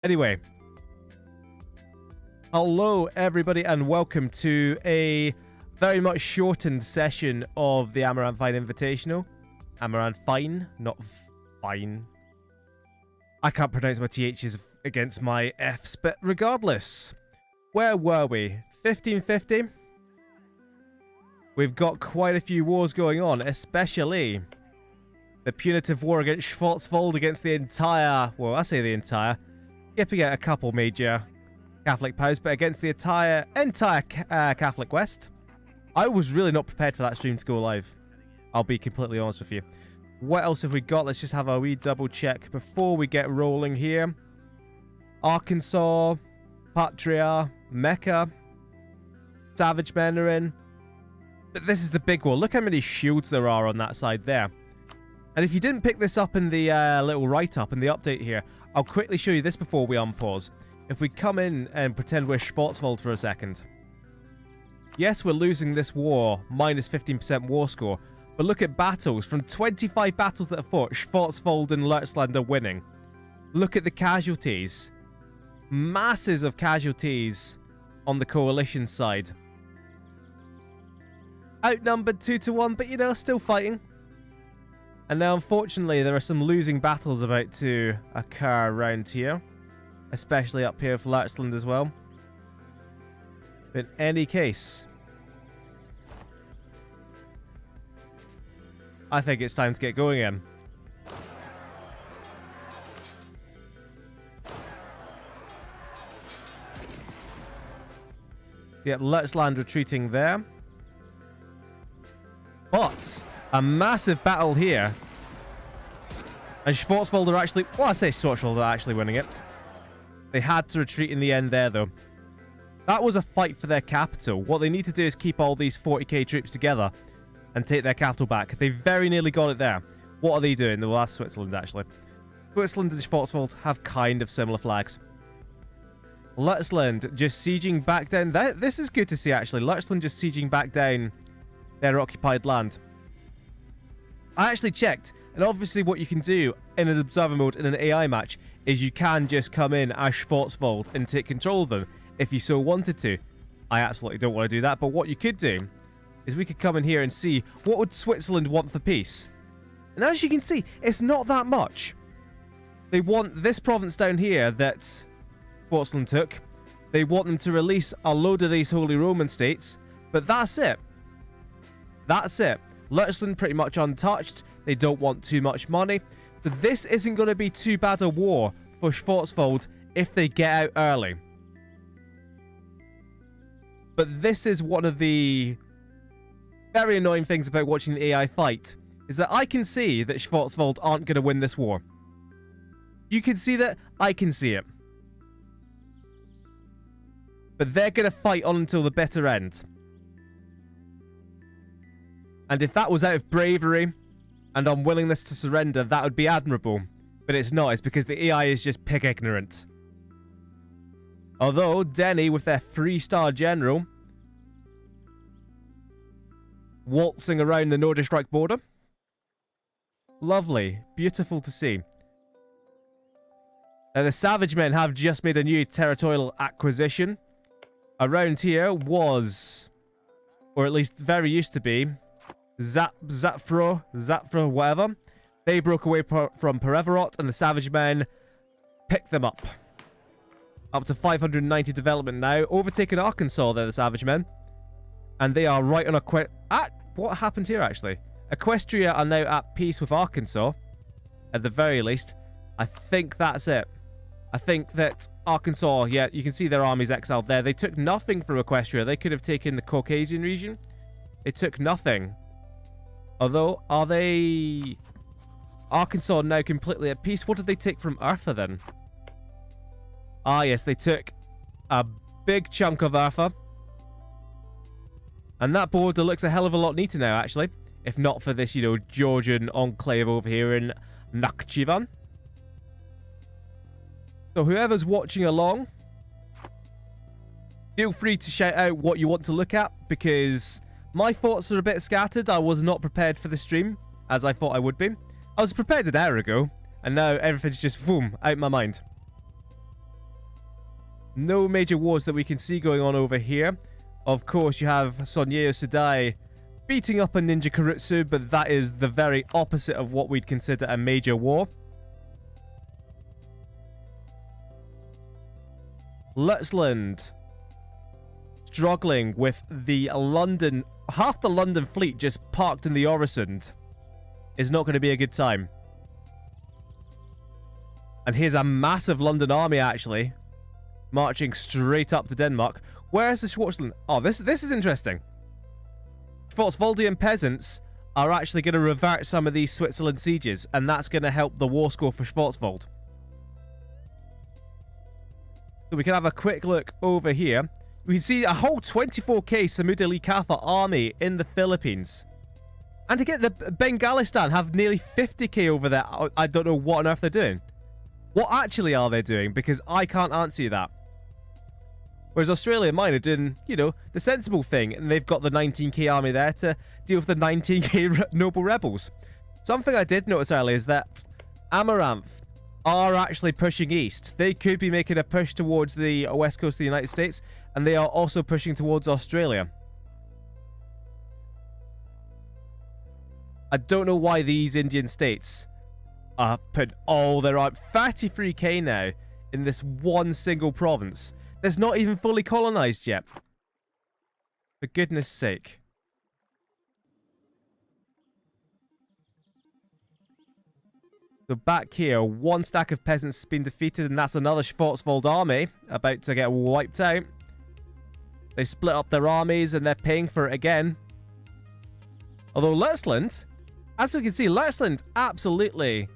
Anyway, hello everybody and welcome to a very much shortened session of the Amaranthine Invitational. Amaranthine, not fine. I can't pronounce my THs against my Fs, but regardless, where were we? 1550? We've got quite a few wars going on, especially the punitive war against Schwarzwald, against the entire, well, I say the entire, skipping out a couple major Catholic powers, but against the entire Catholic West. I was really not prepared for that stream to go live. I'll be completely honest with you. What else have we got? Let's just have a wee double check before we get rolling here. Arkansas, Patria, Mecca, Savage Men are in. But this is the big one. Look how many shields there are on that side there. And if you didn't pick this up in the little write-up in the update here, I'll quickly show you this before we unpause. If we come in and pretend we're Schwarzwald for a second. Yes, we're losing this war, minus 15% war score. But look at battles. From 25 battles that are fought, Schwarzwald and Leutsland are winning. Look at the casualties. Masses of casualties on the coalition side. Outnumbered 2-1, but you know, still fighting. And now, unfortunately, there are some losing battles about to occur around here. Especially up here for Leutsland as well. But in any case, I think it's time to get going in. Yeah, Leutsland retreating there. But a massive battle here. And Schwarzwald are actually... Well, I say Schwarzwald are actually winning it. They had to retreat in the end there, though. That was a fight for their capital. What they need to do is keep all these 40k troops together and take their capital back. They very nearly got it there. What are they doing? Well, that's Switzerland, actually. Switzerland and Schwarzwald have kind of similar flags. Leutsland just sieging back down. This is good to see, actually. Leutsland just sieging back down their occupied land. I actually checked, and obviously what you can do in an observer mode in an AI match is you can just come in as Schwarzwald and take control of them if you so wanted to. I absolutely don't want to do that, but what you could do is we could come in here and see what would Switzerland want for peace. And as you can see, it's not that much. They want this province down here that Switzerland took. They want them to release a load of these Holy Roman states, but that's it. That's it. Leutsland pretty much untouched. They don't want too much money. So this isn't going to be too bad a war for Schwarzwald if they get out early. But this is one of the very annoying things about watching the AI fight, is that I can see that Schwarzwald aren't going to win this war. You can see that, I can see it. But they're going to fight on until the bitter end. And if that was out of bravery and unwillingness to surrender, that would be admirable. But it's not. It's because the AI is just pig ignorant. Although, Denny, with their 3-star general, waltzing around the Nordic Reich border. Lovely. Beautiful to see. Now, the Savage Men have just made a new territorial acquisition. Around here was, or at least very used to be, Zapfro, whatever. They broke away from Perevorot, and the Savage Men picked them up. Up to 590 development now. Overtaken Arkansas, they're the Savage Men. And they are right on a what happened here, actually? Equestria are now at peace with Arkansas. At the very least. I think that's it. I think that Arkansas, yeah, you can see their armies exiled there. They took nothing from Equestria. They could have taken the Caucasian region. They took nothing. Although, are they... Arkansas now completely at peace? What did they take from Urfa then? Ah, yes, they took a big chunk of Urfa. And that border looks a hell of a lot neater now, actually. If not for this, you know, Georgian enclave over here in Nakhchivan. So whoever's watching along, feel free to shout out what you want to look at, because my thoughts are a bit scattered. I was not prepared for the stream, as I thought I would be. I was prepared an hour ago, and now everything's just, boom, out my mind. No major wars that we can see going on over here. Of course, you have Sonyeo Sudai beating up a Ninja Karutsu, but that is the very opposite of what we'd consider a major war. Lutzland struggling with the London... Half the London fleet just parked in the Oresund. Is not going to be a good time. And here's a massive London army, actually, marching straight up to Denmark. Where's the Schwarzland? Oh, this is interesting. Schwarzwaldian peasants are actually going to revert some of these Switzerland sieges, and that's going to help the war score for Schwarzwald. So we can have a quick look over here. We can see a whole 24k Samudali Katha army in the Philippines. And to get the Bengalistan have nearly 50k over there, I don't know what on earth they're doing. What actually are they doing? Because I can't answer you that. Whereas Australia and mine are doing, you know, the sensible thing. And they've got the 19k army there to deal with the 19k noble rebels. Something I did notice earlier is that Amaranth are actually pushing east. They could be making a push towards the west coast of the United States. And they are also pushing towards Australia. I don't know why these Indian states are putting all their... 33k now in this one single province. That's not even fully colonized yet. For goodness sake. So back here, one stack of peasants has been defeated, and that's another Schwarzwald army about to get wiped out. They split up their armies, and they're paying for it again. Although Lutzland, as we can see, Lutzland absolutely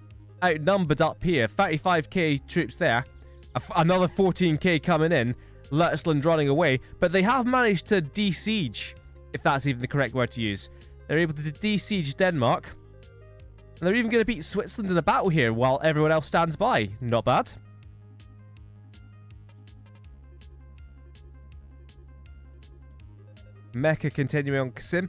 outnumbered up here. 35k troops there. Another 14k coming in. Lutzland running away. But they have managed to de-siege, if that's even the correct word to use. They're able to de-siege Denmark. And they're even going to beat Switzerland in a battle here while everyone else stands by. Not bad. Mecca continuing on Qasim.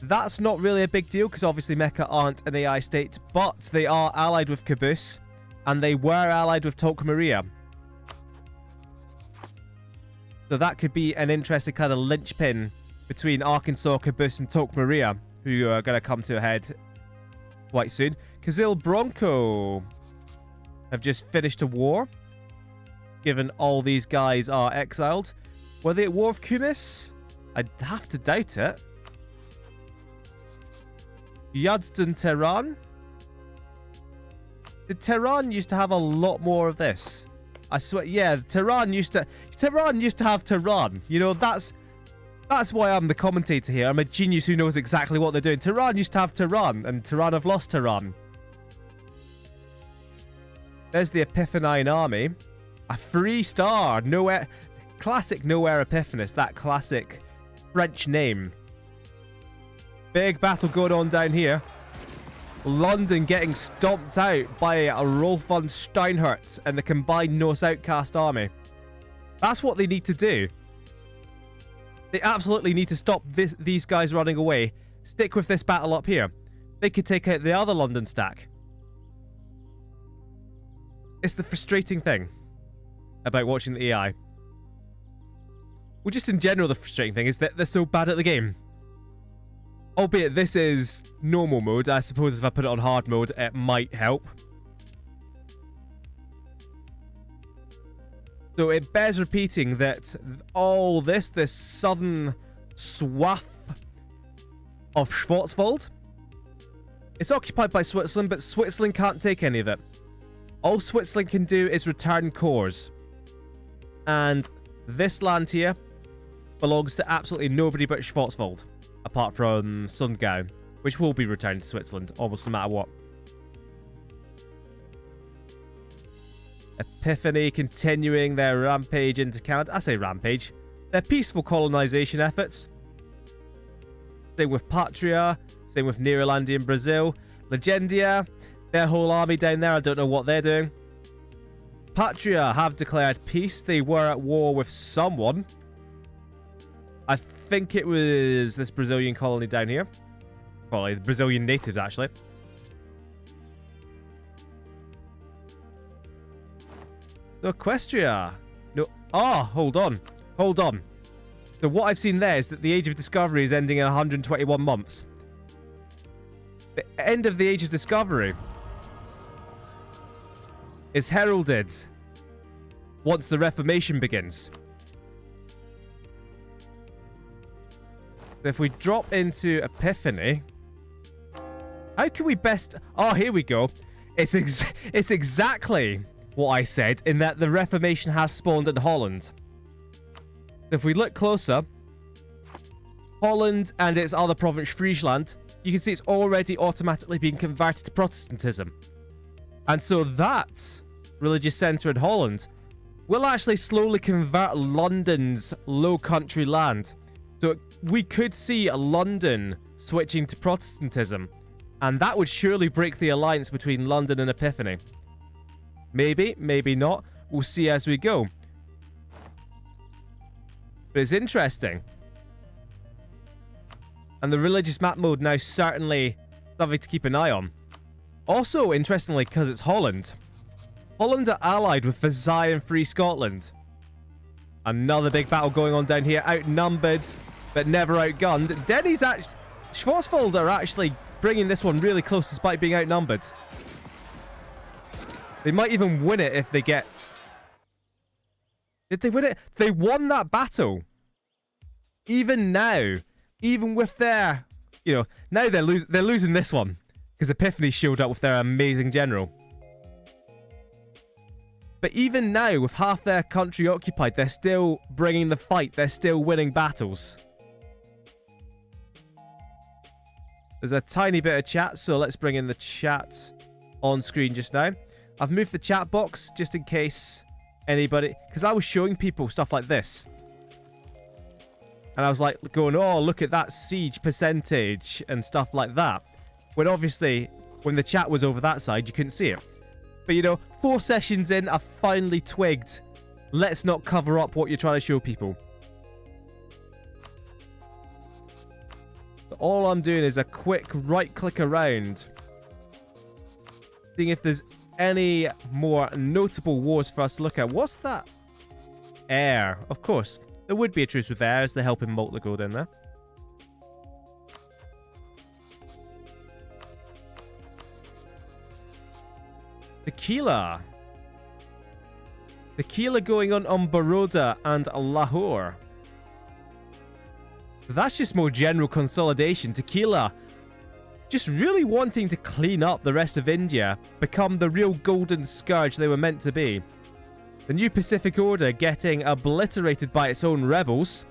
That's not really a big deal because obviously Mecca aren't an AI state, but they are allied with Caboose, and they were allied with Tolk Maria. So that could be an interesting kind of linchpin between Arkansas, Caboose, and Tolk Maria, who are going to come to a head quite soon. Kazil Bronco have just finished a war, given all these guys are exiled. Were they at war with Kumis? I'd have to doubt it. Yazdon Tehran? Did Tehran used to have a lot more of this? I swear, yeah, Tehran used to have Tehran. You know, that's why I'm the commentator here. I'm a genius who knows exactly what they're doing. Tehran used to have Tehran, and Tehran have lost Tehran. There's the Epiphanine army. A 3-star. Nowhere. Classic Nowhere Epiphanis. That classic French name. Big battle going on down here. London getting stomped out by Rolf von Steinhardt and the combined Norse Outcast army. That's what they need to do. They absolutely need to stop these guys running away. Stick with this battle up here. They could take out the other London stack. It's the frustrating thing about watching the AI. Well, just in general, the frustrating thing is that they're so bad at the game. Albeit this is normal mode. I suppose if I put it on hard mode, it might help. So it bears repeating that all this southern swath of Schwarzwald, it's occupied by Switzerland, but Switzerland can't take any of it. All Switzerland can do is return cores. And this land here belongs to absolutely nobody but Schwarzwald, apart from Sundgau, which will be returned to Switzerland almost no matter what. Epiphany continuing their rampage into Canada. I say rampage. Their peaceful colonization efforts. Same with Patria. Same with Nerolandi in Brazil. Legendia. Their whole army down there. I don't know what they're doing. Patria have declared peace. They were at war with someone. I think it was this Brazilian colony down here. Probably the Brazilian natives, actually. So Equestria No. Ah, hold on. Hold on. So what I've seen there is that the Age of Discovery is ending in 121 months. The end of the Age of Discovery is heralded once the Reformation begins. So if we drop into Epiphany, how can we best... Oh, here we go. It's exactly what I said, in that the Reformation has spawned in Holland. If we look closer, Holland and its other province, Friesland, you can see it's already automatically being converted to Protestantism. And so that religious centre in Holland will actually slowly convert London's low country land. So we could see London switching to Protestantism. And that would surely break the alliance between London and Epiphany. Maybe, maybe not. We'll see as we go. But it's interesting. And the religious map mode now certainly something to keep an eye on. Also, interestingly, because it's Holland. Holland are allied with Versailles and Free Scotland. Another big battle going on down here. Outnumbered, but never outgunned. Denny's actually... Schwarzwald are actually bringing this one really close despite being outnumbered. They might even win it if they get... Did they win it? They won that battle. Even now, even with their... You know, now they're losing this one. Because Epiphany showed up with their amazing general. But even now, with half their country occupied, they're still bringing the fight. They're still winning battles. There's a tiny bit of chat, so let's bring in the chat on screen just now. I've moved the chat box just in case anybody... Because I was showing people stuff like this. And I was like going, oh, look at that siege percentage and stuff like that. When obviously, when the chat was over that side, you couldn't see it. But, you know, 4 sessions in, I've finally twigged. Let's not cover up what you're trying to show people. So all I'm doing is a quick right-click around. Seeing if there's any more notable wars for us to look at. What's that? Air. Of course. There would be a truce with air as they're helping molt the gold in there. Tequila. Tequila going on Baroda and Lahore. That's just more general consolidation. Tequila just really wanting to clean up the rest of India, become the real golden scourge they were meant to be. The new Pacific Order getting obliterated by its own rebels.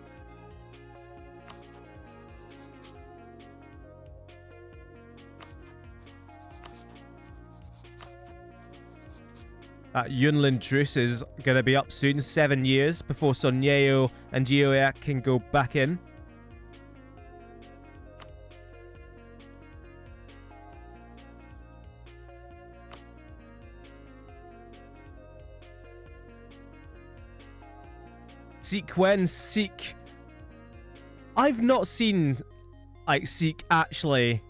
That Yunlin truce is going to be up soon. 7 years before Sonyeo and Gioia can go back in. Seek. I've not seen, like, Seek actually...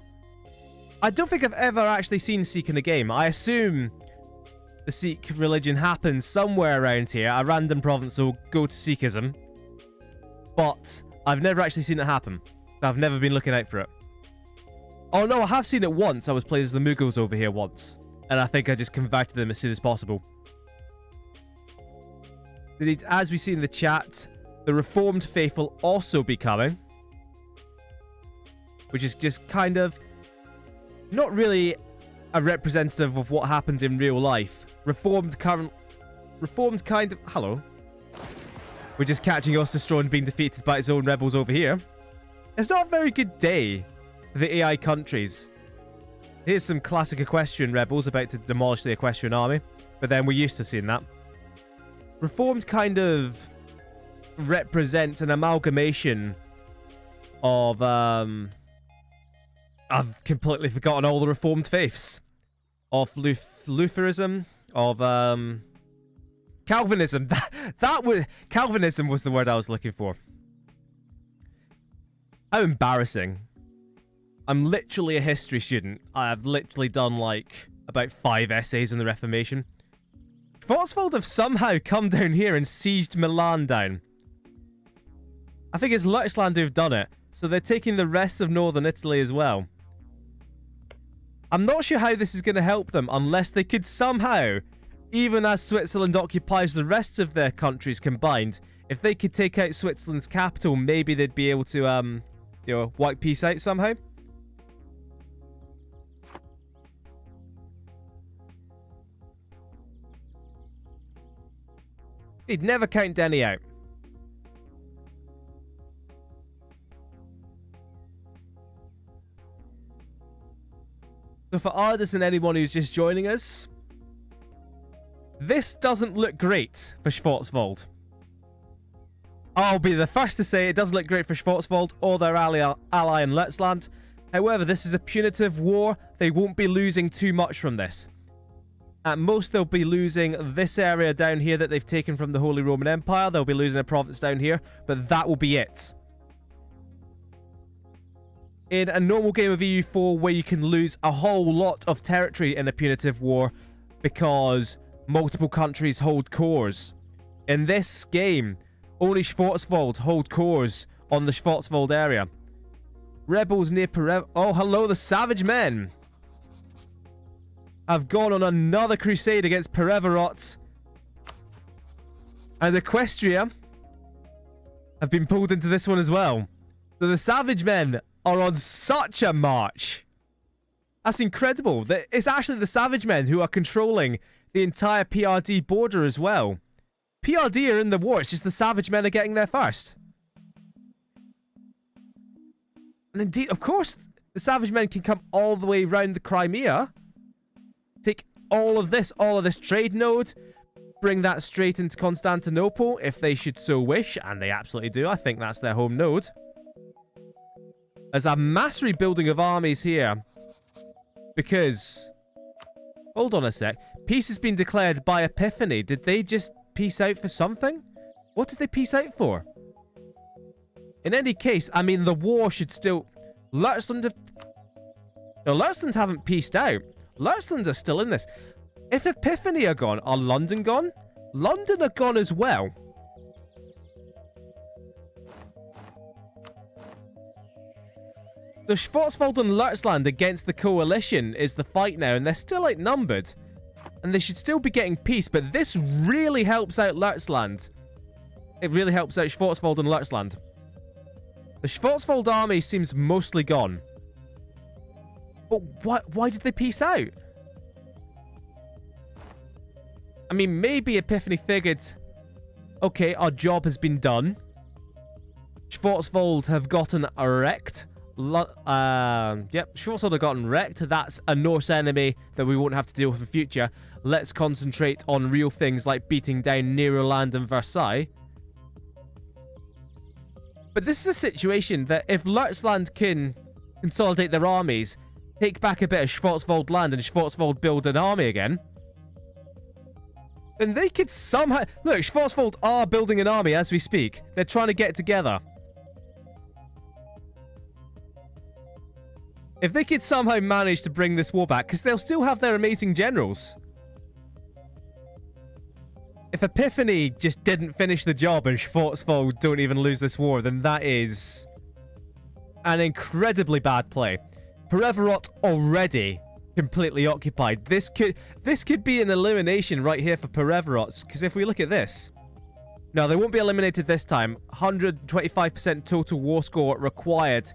I don't think I've ever actually seen Seek in the game. I assume the Sikh religion happens somewhere around here. A random province will go to Sikhism. But I've never actually seen it happen. I've never been looking out for it. Oh no, I have seen it once. I was playing as the Mughals over here once. And I think I just converted them as soon as possible. As we see in the chat, the Reformed faith will also be coming. Which is just kind of not really a representative of what happened in real life. Reformed kind of... Hello. We're just catching Osterstrond being defeated by its own rebels over here. It's not a very good day for the AI countries. Here's some classic Equestrian rebels about to demolish the Equestrian army. But then we're used to seeing that. Reformed kind of represents an amalgamation of... I've completely forgotten all the Reformed faiths. Of Lutheranism, of Calvinism. That was... Calvinism was the word I was looking for. How embarrassing. I'm literally a history student. I've literally done, like, about 5 essays on the Reformation. Schwarzwald have somehow come down here and sieged Milan down. I think it's Lutschland who've done it. So they're taking the rest of northern Italy as well. I'm not sure how this is going to help them unless they could somehow, even as Switzerland occupies the rest of their countries combined, if they could take out Switzerland's capital, maybe they'd be able to, wipe peace out somehow. He'd never count Denny out. So for Ardis and anyone who's just joining us, this doesn't look great for Schwarzwald. I'll be the first to say it doesn't look great for Schwarzwald or their ally in Lutschland. However, this is a punitive war. They won't be losing too much from this. At most, they'll be losing this area down here that they've taken from the Holy Roman Empire. They'll be losing a province down here, but that will be it. In a normal game of EU4 where you can lose a whole lot of territory in a punitive war because multiple countries hold cores. In this game, only Schwarzwald hold cores on the Schwarzwald area. Rebels near Perev... Oh, hello, the Savage Men have gone on another crusade against Perevarot. And Equestria have been pulled into this one as well. So the Savage Men are on such a march. That's incredible. It's actually the Savage Men who are controlling the entire PRD border as well. PRD are in the war, it's just the Savage Men are getting there first. And indeed, of course, the Savage Men can come all the way around the Crimea, take all of this trade node, bring that straight into Constantinople if they should so wish, and they absolutely do. I think that's their home node. There's a mass rebuilding of armies here because... Hold on a sec. Peace has been declared by Epiphany. Did they just peace out for something? What did they peace out for? In any case, I mean, the war should still... Lutschland have... No, Lutschland haven't peaced out. Lutschland are still in this. If Epiphany are gone, are London gone? London are gone as well. So Schwarzwald and Lutschland against the coalition is the fight now, and they're still outnumbered. And they should still be getting peace, but this really helps out Lutschland. It really helps out Schwarzwald and Lutschland. The Schwarzwald army seems mostly gone. But why did they peace out? I mean, maybe Epiphany figured, okay, our job has been done. Schwarzwald have gotten wrecked. Schwarzwald have gotten wrecked. That's a Norse enemy that we won't have to deal with in the future. Let's concentrate on real things like beating down Neroland and Versailles. But this is a situation that if Lutschland can consolidate their armies, take back a bit of Schwarzwald land, and Schwarzwald build an army again, then they could somehow... Look, Schwarzwald are building an army as we speak. They're trying to get together. If they could somehow manage to bring this war back, because they'll still have their amazing generals. If Epiphany just didn't finish the job and Schwarzwald don't even lose this war, then that is an incredibly bad play. Perevarot already completely occupied. This could be an elimination right here for Perevarots, because if we look at this... No, they won't be eliminated this time. 125% total war score required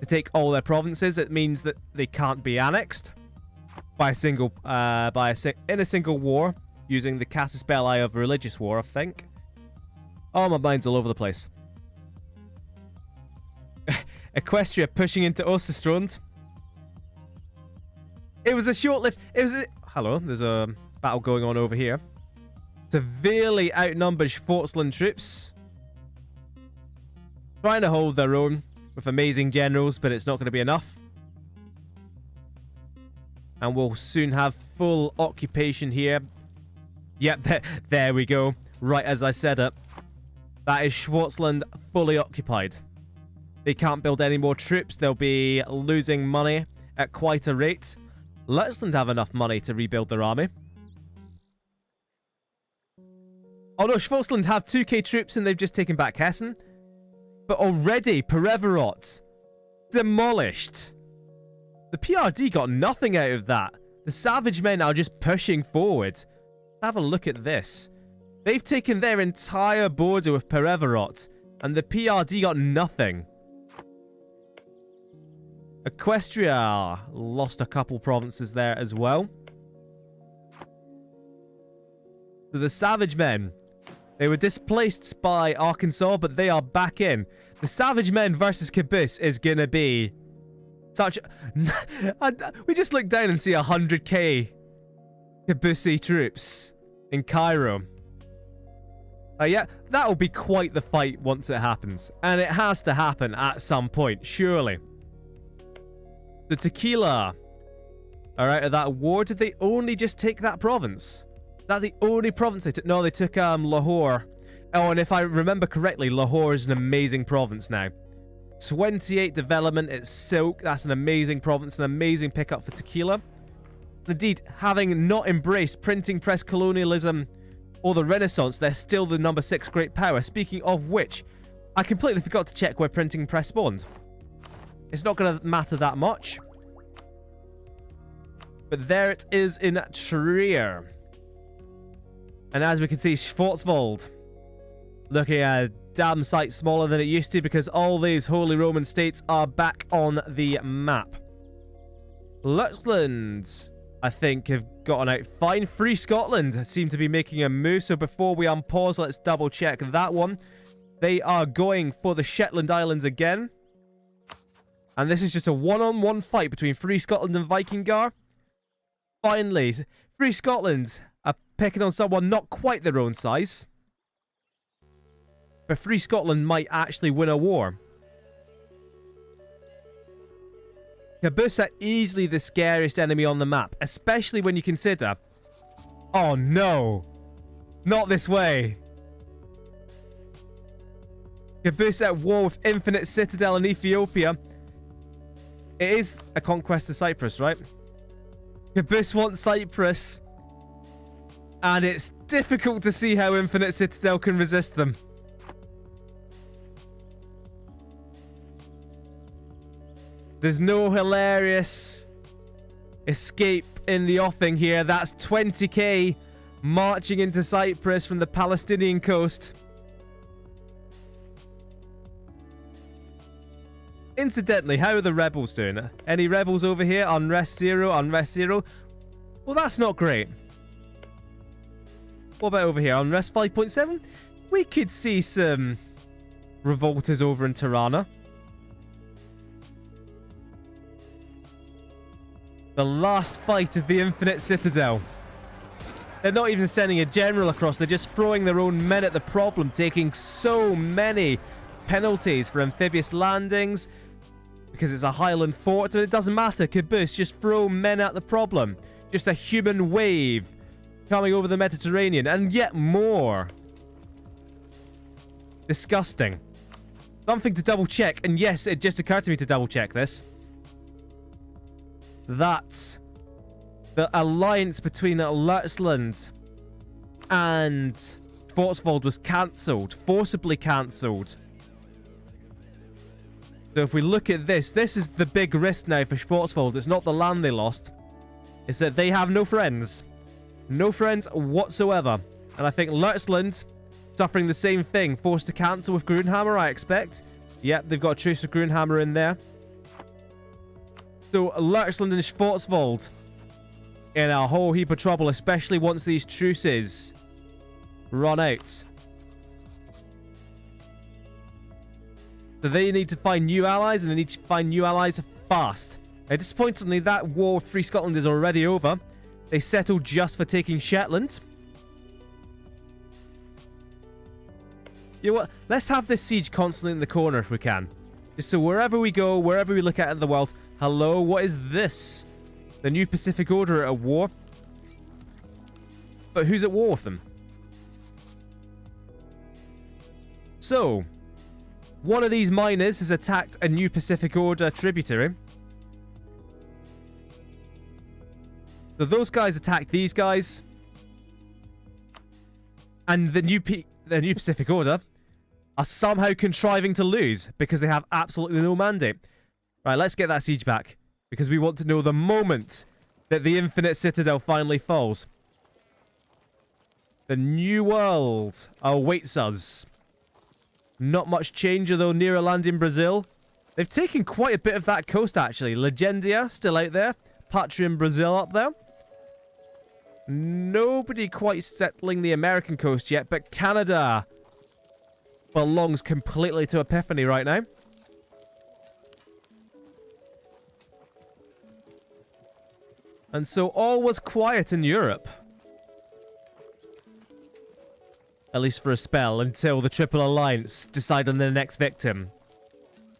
to take all their provinces. It means that they can't be annexed by a single in a single war using the casus belli of religious war, I think. Oh, my mind's all over the place. Equestria pushing into Osterstrand. It was a short-lived... Hello, there's a battle going on over here. Severely outnumbered Schwarzland troops. Trying to hold their own with amazing generals, but it's not going to be enough. And we'll soon have full occupation here. Yep, there we go. Right as I said it. That is Schwarzland fully occupied. They can't build any more troops. They'll be losing money at quite a rate. Lutschland have enough money to rebuild their army. Oh no, Schwarzland have 2k troops and they've just taken back Hessen. But already, Perevorot demolished. The PRD got nothing out of that. The Savage Men are just pushing forward. Have a look at this. They've taken their entire border with Perevorot, and the PRD got nothing. Equestria lost a couple provinces there as well. So the Savage Men, they were displaced by Arkansas, but they are back in. The Savage Men versus Caboose is going to be such... We just look down and see 100k Caboose troops in Cairo. Yeah, that'll be quite the fight once it happens. And it has to happen at some point, surely. The Tequila are out of that war. Did they only just take that province? Is that the only province they took? No, they took Lahore. Oh, and if I remember correctly, Lahore is an amazing province now. 28 development, it's silk. That's an amazing province, an amazing pickup for Tequila. Indeed, having not embraced printing press colonialism or the Renaissance, they're still the number 6 great power. Speaking of which, I completely forgot to check where printing press spawned. It's not going to matter that much. But there it is in Trier. And as we can see, Schwarzwald looking a damn sight smaller than it used to because all these Holy Roman states are back on the map. Lutzeland, I think, have gotten out fine. Free Scotland seem to be making a move. So before we unpause, let's double check that one. They are going for the Shetland Islands again. And this is just a one-on-one fight between Free Scotland and Vikingar. Finally, Free Scotland are picking on someone not quite their own size. But Free Scotland might actually win a war. Caboose are easily the scariest enemy on the map, especially when you consider... Oh no! Not this way! Caboose at war with Infinite Citadel in Ethiopia. It is a conquest of Cyprus, right? Caboose wants Cyprus. And it's difficult to see how Infinite Citadel can resist them. There's no hilarious escape in the offing here. That's 20k marching into Cyprus from the Palestinian coast. Incidentally, how are the rebels doing? Any rebels over here? Unrest 0, unrest 0. Well, that's not great. What about over here? Unrest 5.7? We could see some revolters over in Tirana. The last fight of the Infinite Citadel. They're not even sending a general across. They're just throwing their own men at the problem, taking so many penalties for amphibious landings because it's a Highland fort. And it doesn't matter. Caboose, just throw men at the problem. Just a human wave coming over the Mediterranean. And yet more. Disgusting. Something to double check. And yes, it just occurred to me to double check this. That the alliance between Lutzeland and Schwarzwald was cancelled, forcibly cancelled. So if we look at this, this is the big risk now for Schwarzwald. It's not the land they lost. It's that they have no friends. No friends whatsoever. And I think Lutzeland suffering the same thing. Forced to cancel with Grunhammer, I expect. Yep, they've got a truce with Grunhammer in there. So Lutzeland and Schwarzwald in a whole heap of trouble, especially once these truces run out. So they need to find new allies, and they need to find new allies fast. Now, disappointingly, that war with Free Scotland is already over. They settled just for taking Shetland. You know what? Let's have this siege constantly in the corner if we can. Just so wherever we go, wherever we look at in the world... Hello, what is this? The New Pacific Order are at war. But who's at war with them? So, one of these miners has attacked a New Pacific Order tributary. So those guys attacked these guys. And the new Pacific Order are somehow contriving to lose because they have absolutely no mandate. Right, let's get that siege back. Because we want to know the moment that the Infinite Citadel finally falls. The new world awaits us. Not much change, although near a land in Brazil. They've taken quite a bit of that coast, actually. Legendia, still out there. Patria in Brazil up there. Nobody quite settling the American coast yet, but Canada belongs completely to Epiphany right now. And so all was quiet in Europe. At least for a spell, until the Triple Alliance decide on their next victim.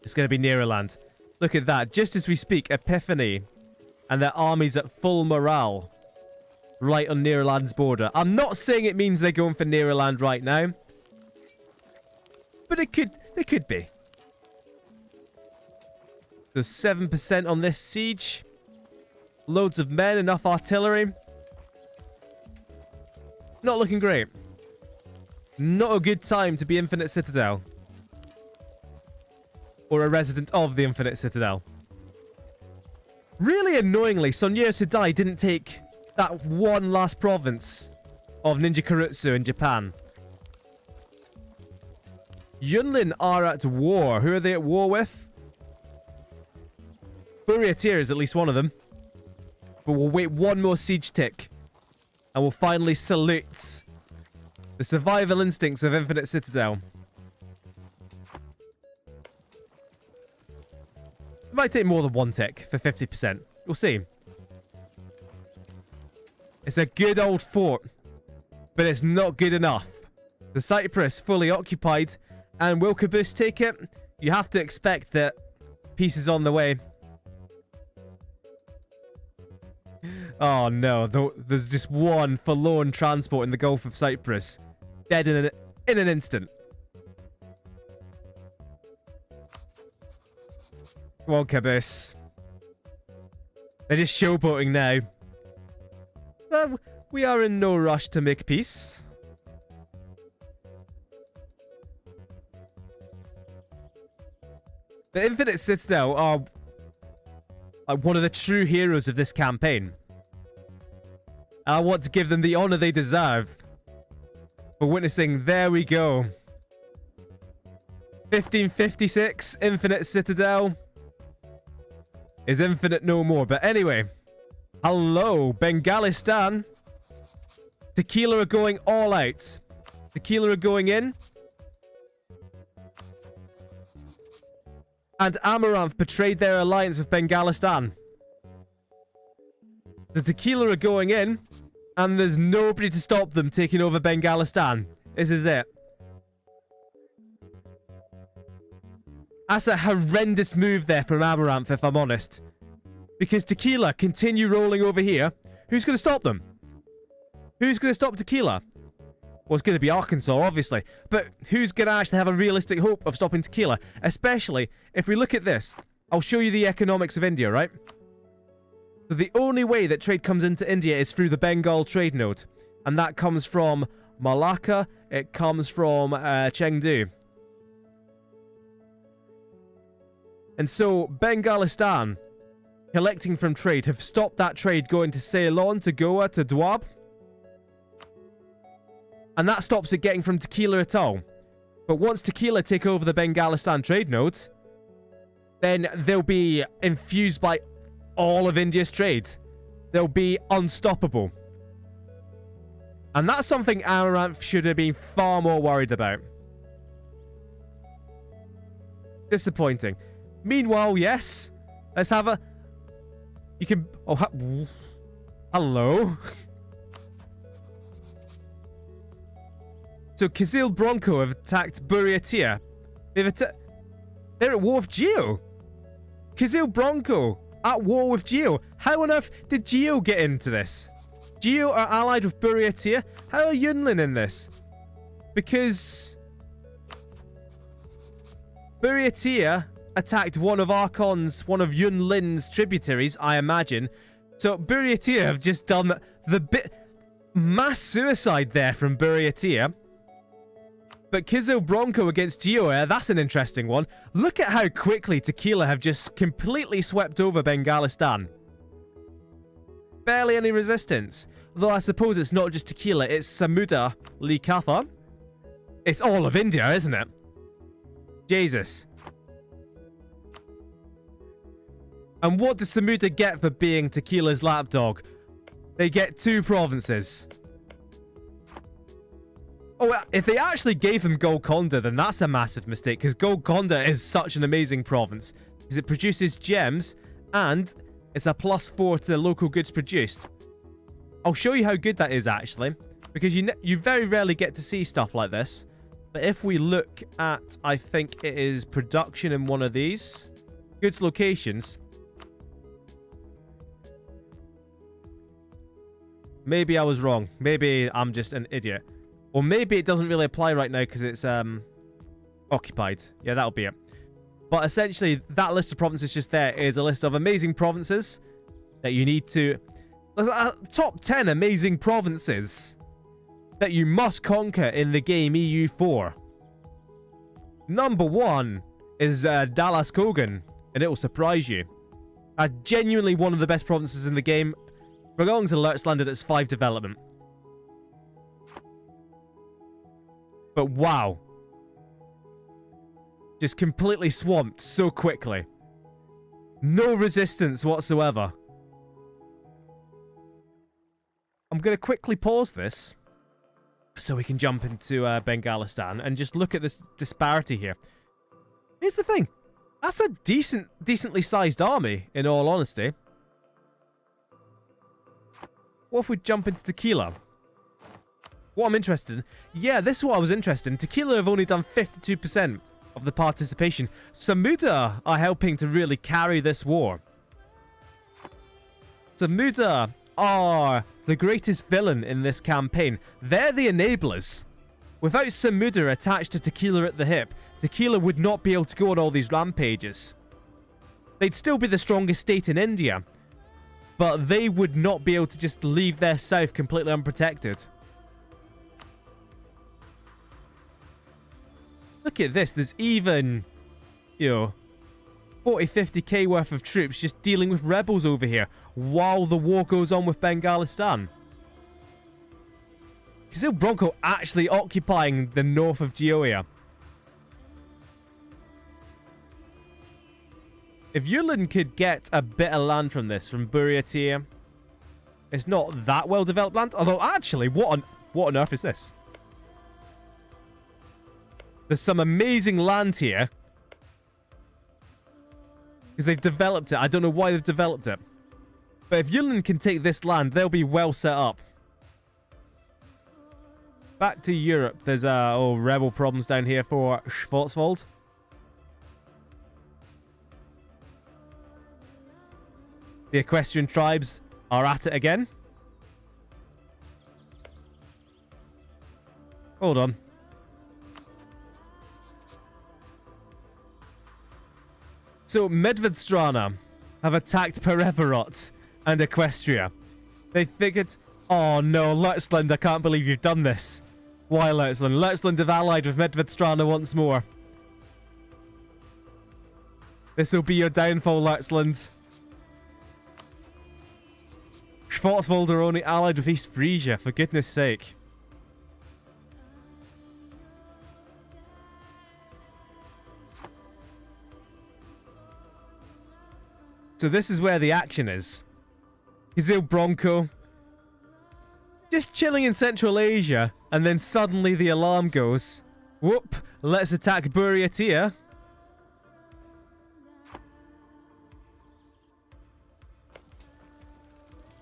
It's going to be Neroland. Look at that. Just as we speak, Epiphany and their armies at full morale. Right on Neroland's border. I'm not saying it means they're going for Neroland right now. But they could be. There's 7% on this siege. Loads of men, enough artillery. Not looking great. Not a good time to be Infinite Citadel. Or a resident of the Infinite Citadel. Really annoyingly, Sonyear Sudai didn't take that one last province of Ninja Karutsu in Japan. Yunlin are at war. Who are they at war with? Buryatia is at least one of them. But we'll wait one more siege tick. And we'll finally salute the survival instincts of Infinite Citadel. It might take more than one tick for 50%. We'll see. It's a good old fort. But it's not good enough. The Cyprus fully occupied. And will Caboose take it? You have to expect that peace is on the way. Oh no, there's just one forlorn transport in the Gulf of Cyprus. Dead in an instant. Come on, Caboose. They're just showboating now. We are in no rush to make peace. The Infinite Citadel are one of the true heroes of this campaign. I want to give them the honor they deserve for witnessing. There we go. 1556, Infinite Citadel is infinite no more. But anyway, hello, Bengalistan. Tequila are going all out. Tequila are going in. And Amaranth betrayed their alliance with Bengalistan. The Tequila are going in. And there's nobody to stop them taking over Bengalistan. This is it. That's a horrendous move there from Amaranth, if I'm honest. Because Tequila continue rolling over here. Who's going to stop them? Who's going to stop Tequila? Well, it's going to be Arkansas, obviously. But who's going to actually have a realistic hope of stopping Tequila? Especially if we look at this. I'll show you the economics of India, right? So the only way that trade comes into India is through the Bengal trade node. And that comes from Malacca. It comes from Chengdu. And so Bengalistan, collecting from trade, have stopped that trade going to Ceylon, to Goa, to Dwab. And that stops it getting from Tequila at all. But once Tequila take over the Bengalistan trade node, then they'll be infused by all of India's trade. They'll be unstoppable. And that's something Amaranth should have been far more worried about. Disappointing. Meanwhile, yes. Let's have a... You can... Oh, hello. So, Kizil Bronco have attacked Buryatia. They're at war with Geo. Kizil Bronco at war with Geo. How on earth did Geo get into this? Geo are allied with Buryatia. How are Yunlin in this? Because Buryatia attacked one of Yunlin's tributaries, I imagine. So Buryatia have just done the bit... Mass suicide there from Buryatia. But Kizil Bronco against Geo, that's an interesting one. Look at how quickly Tequila have just completely swept over Bengalistan. Barely any resistance. Though I suppose it's not just Tequila, it's Samuda Likatha. It's all of India, isn't it? Jesus. And what does Samuda get for being Tequila's lapdog? They get 2 provinces. Oh, if they actually gave them Golconda, then that's a massive mistake, because Golconda is such an amazing province. Because it produces gems, and it's a +4 to the local goods produced. I'll show you how good that is, actually, because you very rarely get to see stuff like this. But if we look at, I think it is production in one of these goods locations. Maybe I was wrong. Maybe I'm just an idiot. Or maybe it doesn't really apply right now because it's occupied. Yeah, that'll be it. But essentially, that list of provinces just there is a list of amazing provinces that you need to... top 10 amazing provinces that you must conquer in the game EU4. Number 1 is Dallas Kogan, and it will surprise you. Genuinely one of the best provinces in the game. Belongs to Lertsland at its 5 development. But wow. Just completely swamped so quickly. No resistance whatsoever. I'm going to quickly pause this so we can jump into Bengalistan and just look at this disparity here. Here's the thing. That's a decently sized army, in all honesty. What if we jump into Tequila? What I'm interested in... Yeah, this is what I was interested in. Tequila have only done 52% of the participation. Samuda are helping to really carry this war. Samuda are the greatest villain in this campaign. They're the enablers. Without Samuda attached to Tequila at the hip, Tequila would not be able to go on all these rampages. They'd still be the strongest state in India, but they would not be able to just leave their south completely unprotected. Look at this. There's even, 40-50k worth of troops just dealing with rebels over here while the war goes on with Bengalistan. Kizil Bronco actually occupying the north of Geoia. If Yulin could get a bit of land from this, from Buryatia, it's not that well developed land. Although, actually, what on earth is this? There's some amazing land here. Because they've developed it. I don't know why they've developed it. But if Yulin can take this land, they'll be well set up. Back to Europe. There's rebel problems down here for Schwarzwald. The equestrian tribes are at it again. Hold on. So, Medvedstrana have attacked Perevorot and Equestria. They figured, oh no, Lertsland, I can't believe you've done this. Why Lertsland? Lertsland have allied with Medvedstrana once more. This will be your downfall, Lertsland. Schwarzwald are only allied with East Frisia, for goodness sake. So this is where the action is. Kizil Bronco just chilling in Central Asia, and then suddenly the alarm goes. Whoop, let's attack Buryatia.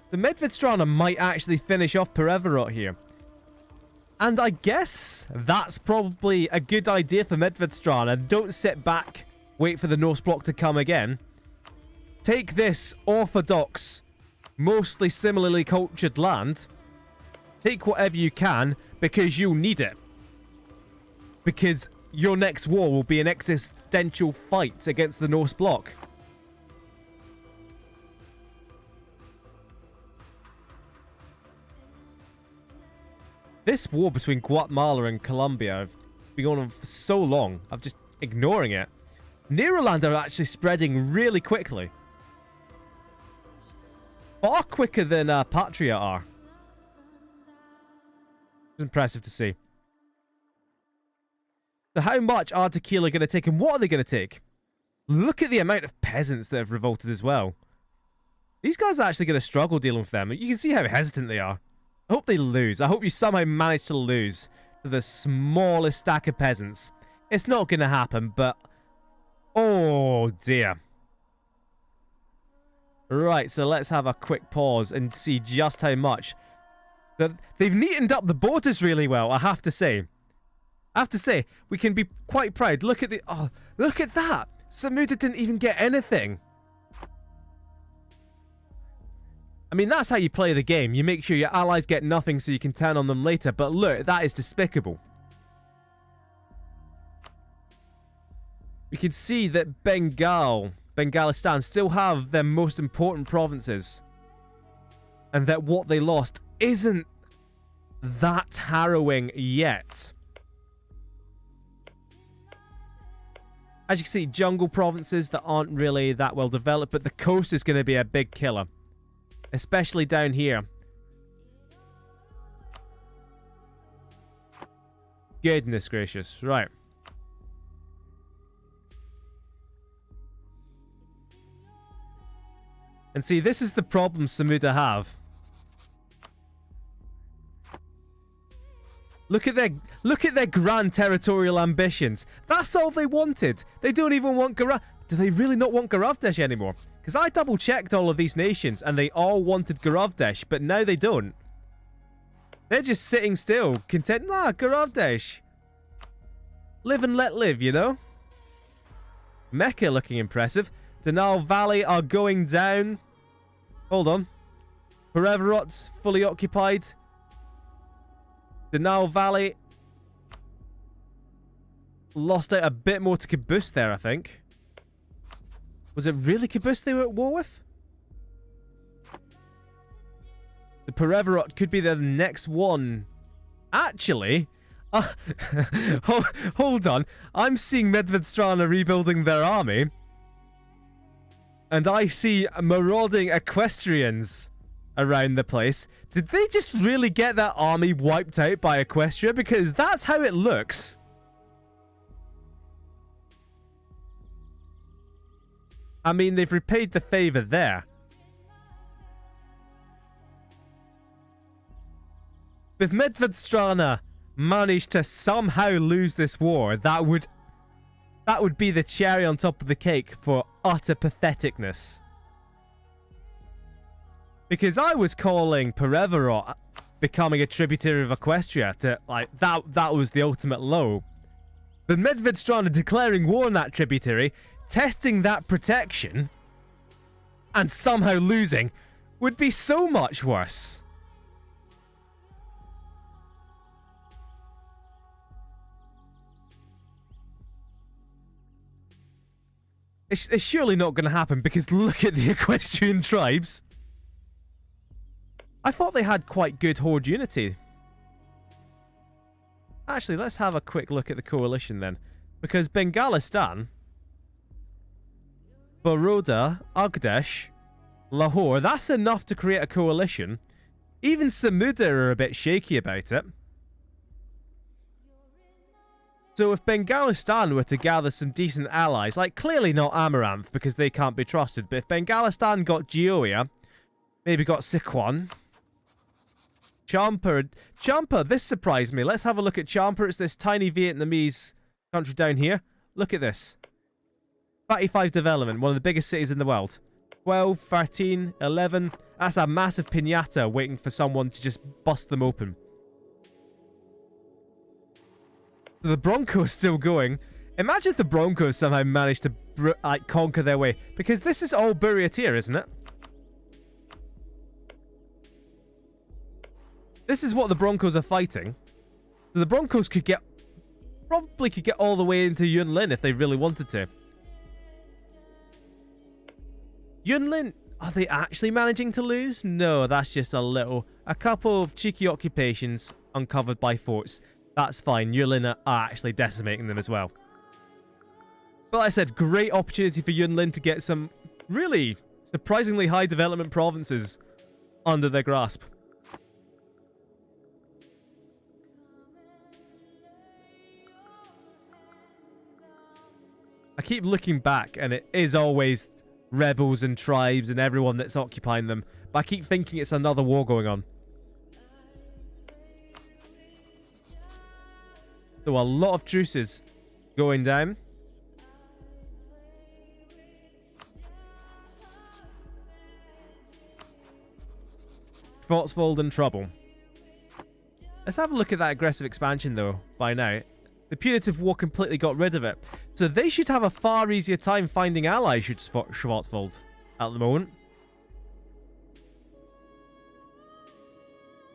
The Medvedstrana might actually finish off Perevorot here. And I guess that's probably a good idea for Medvedstrana. Don't sit back, wait for the Norse bloc to come again. Take this orthodox, mostly similarly cultured land. Take whatever you can, because you'll need it. Because your next war will be an existential fight against the Norse bloc. This war between Guatemala and Colombia have been going on for so long. I'm just ignoring it. Neroland are actually spreading really quickly. Far quicker than Patria are. It's impressive to see. So how much are Tequila going to take and what are they going to take? Look at the amount of peasants that have revolted as well. These guys are actually going to struggle dealing with them. You can see how hesitant they are. I hope they lose. I hope you somehow manage to lose to the smallest stack of peasants. It's not going to happen, but... oh, dear. Right, so let's have a quick pause and see just how much. They've neatened up the borders really well, I have to say. We can be quite proud. Look at the... oh, look at that! Samuda didn't even get anything. I mean, that's how you play the game. You make sure your allies get nothing so you can turn on them later. But look, that is despicable. We can see that Bengalistan still have their most important provinces. And that what they lost isn't that harrowing yet. As you can see, jungle provinces that aren't really that well developed, but the coast is going to be a big killer. Especially down here. Goodness gracious. Right. And see, this is the problem Samuda have. Look at their grand territorial ambitions. That's all they wanted. They don't even want Garav. Do they really not want Garavdesh anymore? Because I double-checked all of these nations, and they all wanted Garavdesh, but now they don't. They're just sitting still, content. Nah, Garavdesh. Live and let live, you know? Mecca looking impressive. Denal Valley are going down. Hold on. Pereverot's fully occupied. Denal Valley lost out a bit more to Caboose there, I think. Was it really Caboose they were at war with? The Pereverot could be the next one. Actually, hold on. I'm seeing Medvedstrana rebuilding their army. And I see marauding equestrians around the place. Did they just really get that army wiped out by Equestria? Because that's how it looks. I mean, they've repaid the favor there. If Medvedstrana managed to somehow lose this war, that would be the cherry on top of the cake for utter patheticness. Because I was calling Pereverot becoming a tributary of Equestria to, like, that was the ultimate low. But Medvedstrana declaring war on that tributary, testing that protection, and somehow losing would be so much worse. It's surely not going to happen because look at the Equestrian tribes. I thought they had quite good horde unity. Actually, let's have a quick look at the coalition then. Because Bengalistan, Baroda, Agdesh, Lahore, that's enough to create a coalition. Even Samuda are a bit shaky about it. So if Bengalistan were to gather some decent allies, like clearly not Amaranth because they can't be trusted, but if Bengalistan got Gioia, maybe got Siquan, Champa, this surprised me. Let's have a look at Champa. It's this tiny Vietnamese country down here. Look at this. 35 development, one of the biggest cities in the world. 12, 13, 11. That's a massive piñata waiting for someone to just bust them open. The Broncos still going. Imagine if the Broncos somehow managed to conquer their way. Because this is all Buryatia, isn't it? This is what the Broncos are fighting. So the Broncos probably could get all the way into Yunlin if they really wanted to. Yunlin, are they actually managing to lose? No, that's just a couple of cheeky occupations. uncovered by forts. That's fine. Yunlin are actually decimating them as well. But like I said, great opportunity for Yunlin to get some really surprisingly high development provinces under their grasp. I keep looking back, and it is always rebels and tribes and everyone that's occupying them. But I keep thinking it's another war going on. So a lot of truces going down. Schwarzwald in trouble. Let's have a look at that aggressive expansion, though, by now. The punitive war completely got rid of it. So they should have a far easier time finding allies, should Schwarzwald, at the moment.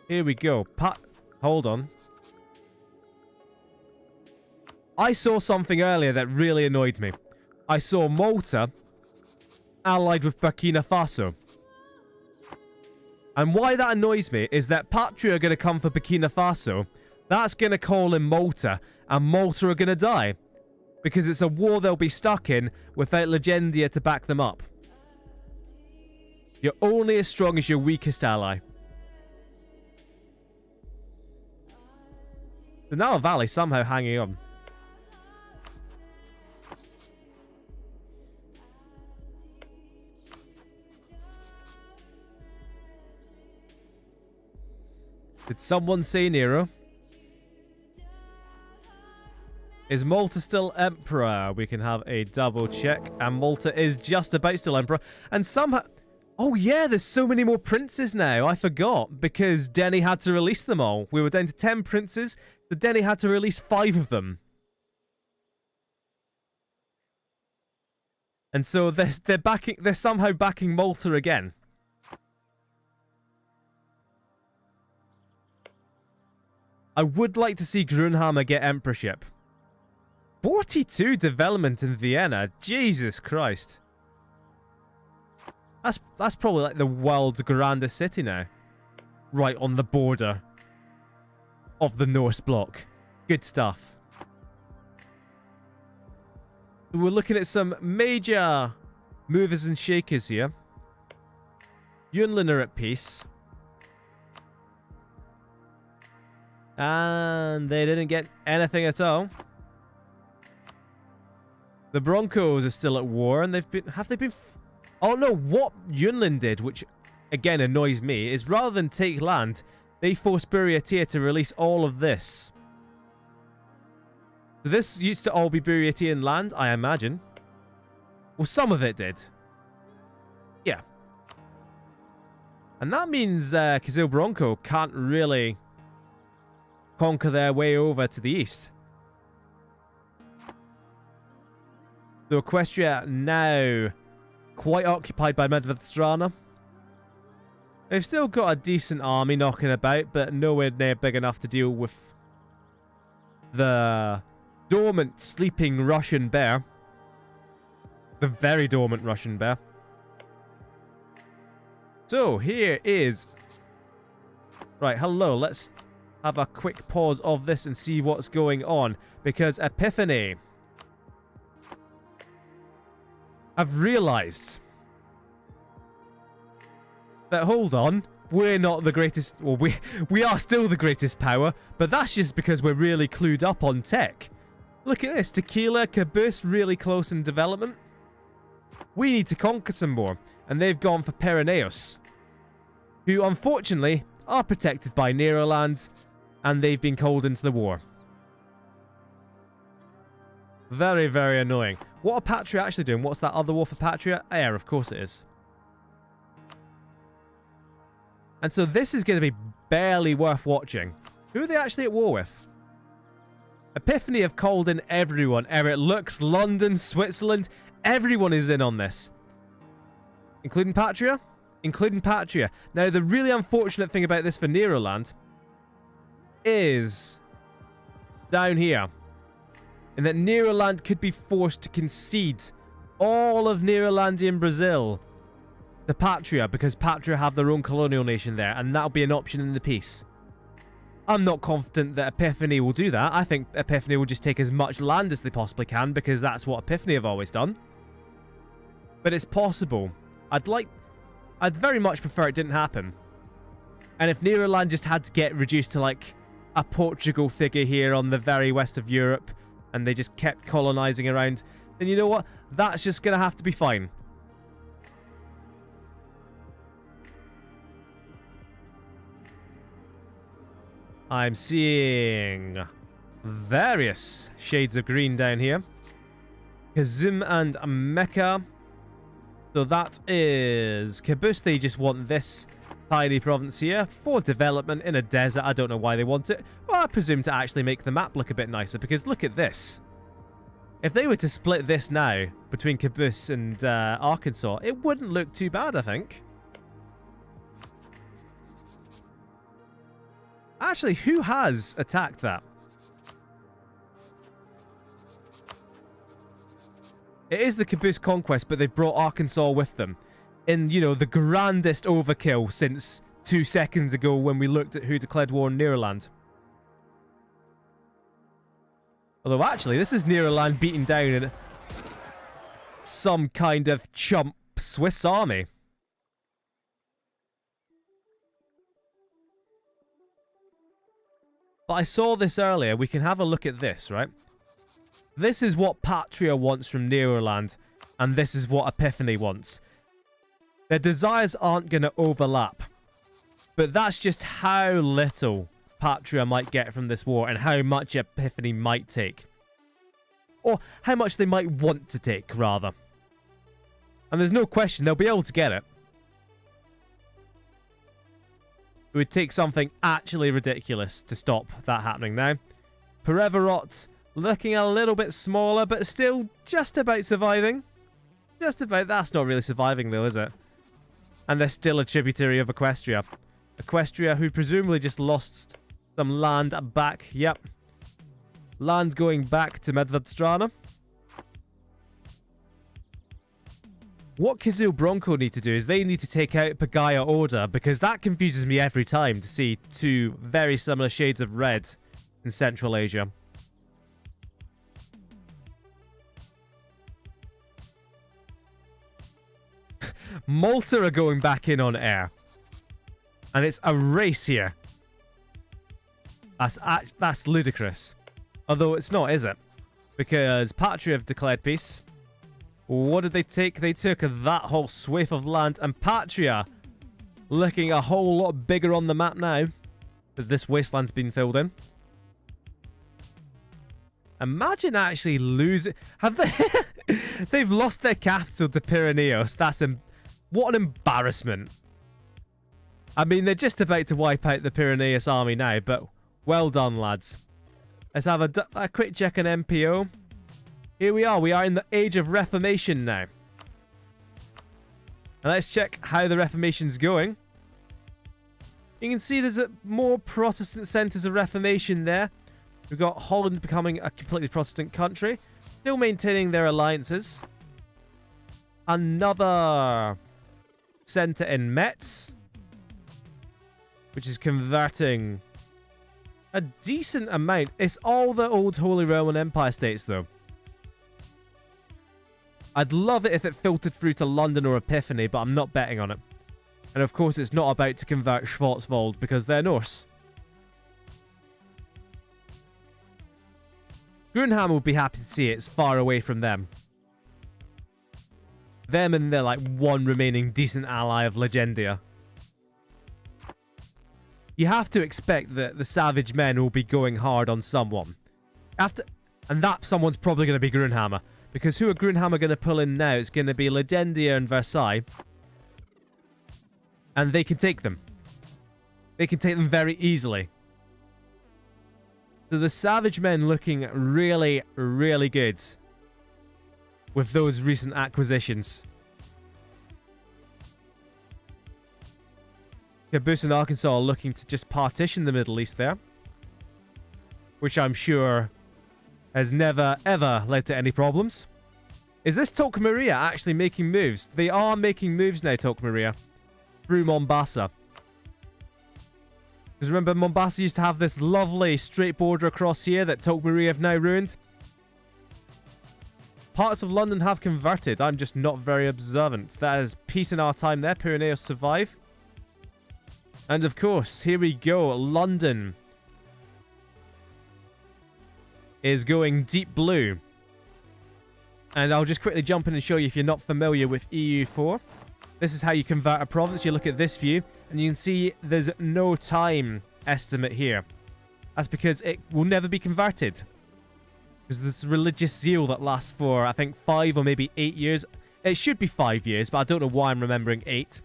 Here we go. Hold on. I saw something earlier that really annoyed me. I saw Malta allied with Burkina Faso. And why that annoys me is that Patria are going to come for Burkina Faso. That's going to call in Malta, and Malta are going to die. Because it's a war they'll be stuck in without Legendia to back them up. You're only as strong as your weakest ally. The Nile Valley somehow hanging on. Did someone say Nero? Is Malta still Emperor? We can have a double check. And Malta is just about still Emperor. And somehow... Oh yeah, there's so many more princes now. I forgot. Because Denny had to release them all. We were down to 10 princes. So Denny had to release 5 of them. And so they're somehow backing Malta again. I would like to see Grunhammer get emperorship. 42 development in Vienna. Jesus Christ. That's probably like the world's grandest city now. Right on the border of the Norse bloc. Good stuff. We're looking at some major movers and shakers here. Yunlin are at peace. And they didn't get anything at all. The Broncos are still at war, and have they been... Oh no, what Yunlin did, which again annoys me, is rather than take land, they forced Buryatia to release all of this. So this used to all be Buryatian land, I imagine. Well, some of it did. Yeah. And that means Kazil Bronco can't really conquer their way over to the east. So Equestria now quite occupied by Medvedstrana. They've still got a decent army knocking about, but nowhere near big enough to deal with the dormant, sleeping Russian bear. The very dormant Russian bear. So, here is... Right, hello, let's have a quick pause of this and see what's going on. Because Epiphany have realised that, hold on, we're not the greatest... Well, we are still the greatest power, but that's just because we're really clued up on tech. Look at this. Tequila, Caboose, really close in development. We need to conquer some more. And they've gone for Pyreneos, who unfortunately are protected by Neroland, and they've been called into the war. Very, very annoying. What are Patria actually doing? What's that other war for Patria? Air, of course it is. And so this is going to be barely worth watching. Who are they actually at war with? Epiphany have called in everyone. Eric Lux, London, Switzerland. Everyone is in on this. Including Patria? Including Patria. Now, the really unfortunate thing about this for Neroland is down here. And that Neroland could be forced to concede all of Nerolandian Brazil to Patria, because Patria have their own colonial nation there, and that'll be an option in the peace. I'm not confident that Epiphany will do that. I think Epiphany will just take as much land as they possibly can because that's what Epiphany have always done. But it's possible. I'd very much prefer it didn't happen. And if Neroland just had to get reduced to like a Portugal figure here on the very west of Europe and they just kept colonizing around, then you know what? That's just going to have to be fine. I'm seeing various shades of green down here. Kazim and Mecca. So that is Caboose. They just want this tiny province here for development in a desert. I don't know why they want it. Well, I presume to actually make the map look a bit nicer because look at this. If they were to split this now between Caboose and Arkansas, it wouldn't look too bad, I think. Actually, who has attacked that? It is the Caboose conquest, but they've brought Arkansas with them. In, you know, the grandest overkill since 2 seconds ago when we looked at who declared war on Neroland. Although, actually, this is Neroland beating down some kind of chump Swiss army. But I saw this earlier. We can have a look at this, right? This is what Patria wants from Neroland, and this is what Epiphany wants. Their desires aren't going to overlap. But that's just how little Patria might get from this war and how much Epiphany might take. Or how much they might want to take, rather. And there's no question they'll be able to get it. It would take something actually ridiculous to stop that happening now. Pereverot looking a little bit smaller, but still just about surviving. Just about. That's not really surviving, though, is it? And they're still a tributary of Equestria. Equestria, who presumably just lost some land back. Yep. Land going back to Medvedstrana. What Kizil Bronco need to do is they need to take out Pagaya Order, because that confuses me every time to see two very similar shades of red in Central Asia. Malta are going back in on air. And it's a race here. That's ludicrous. Although it's not, is it? Because Patria have declared peace. What did they take? They took that whole swath of land. And Patria looking a whole lot bigger on the map now that this wasteland's been filled in. Imagine actually losing... Have they... They've lost their capital to Pyreneos. What an embarrassment. I mean, they're just about to wipe out the Pyreneos army now, but well done, lads. Let's have a quick check on MPO. Here we are. We are in the age of Reformation now. And let's check how the Reformation's going. You can see there's more Protestant centres of Reformation there. We've got Holland becoming a completely Protestant country. Still maintaining their alliances. Another centre in Metz, which is converting a decent amount. It's all the old Holy Roman Empire states, though. I'd love it if it filtered through to London or Epiphany, but I'm not betting on it. And of course, it's not about to convert Schwarzwald because they're Norse. Grunham would be happy to see it's far away from them. Them and their like one remaining decent ally of Legendia. You have to expect that the Savage Men will be going hard on someone. And that someone's probably going to be Grunhammer. Because who are Grunhammer going to pull in now? It's going to be Legendia and Versailles. And they can take them. They can take them very easily. So the Savage Men looking really, really good with those recent acquisitions. Caboose and Arkansas are looking to just partition the Middle East there. Which I'm sure has never, ever led to any problems. Is this Tok Maria actually making moves? They are making moves now, Tok Maria. Through Mombasa. Because remember, Mombasa used to have this lovely straight border across here that Tokmari have now ruined. Parts of London have converted. I'm just not very observant. That is peace in our time there. Pyrenees survive. And of course, here we go. London is going deep blue. And I'll just quickly jump in and show you if you're not familiar with EU4. This is how you convert a province. You look at this view and you can see there's no time estimate here. That's because it will never be converted. Because there's religious zeal that lasts for, I think, 5 or maybe 8 years. It should be 5 years, but I don't know why I'm remembering 8.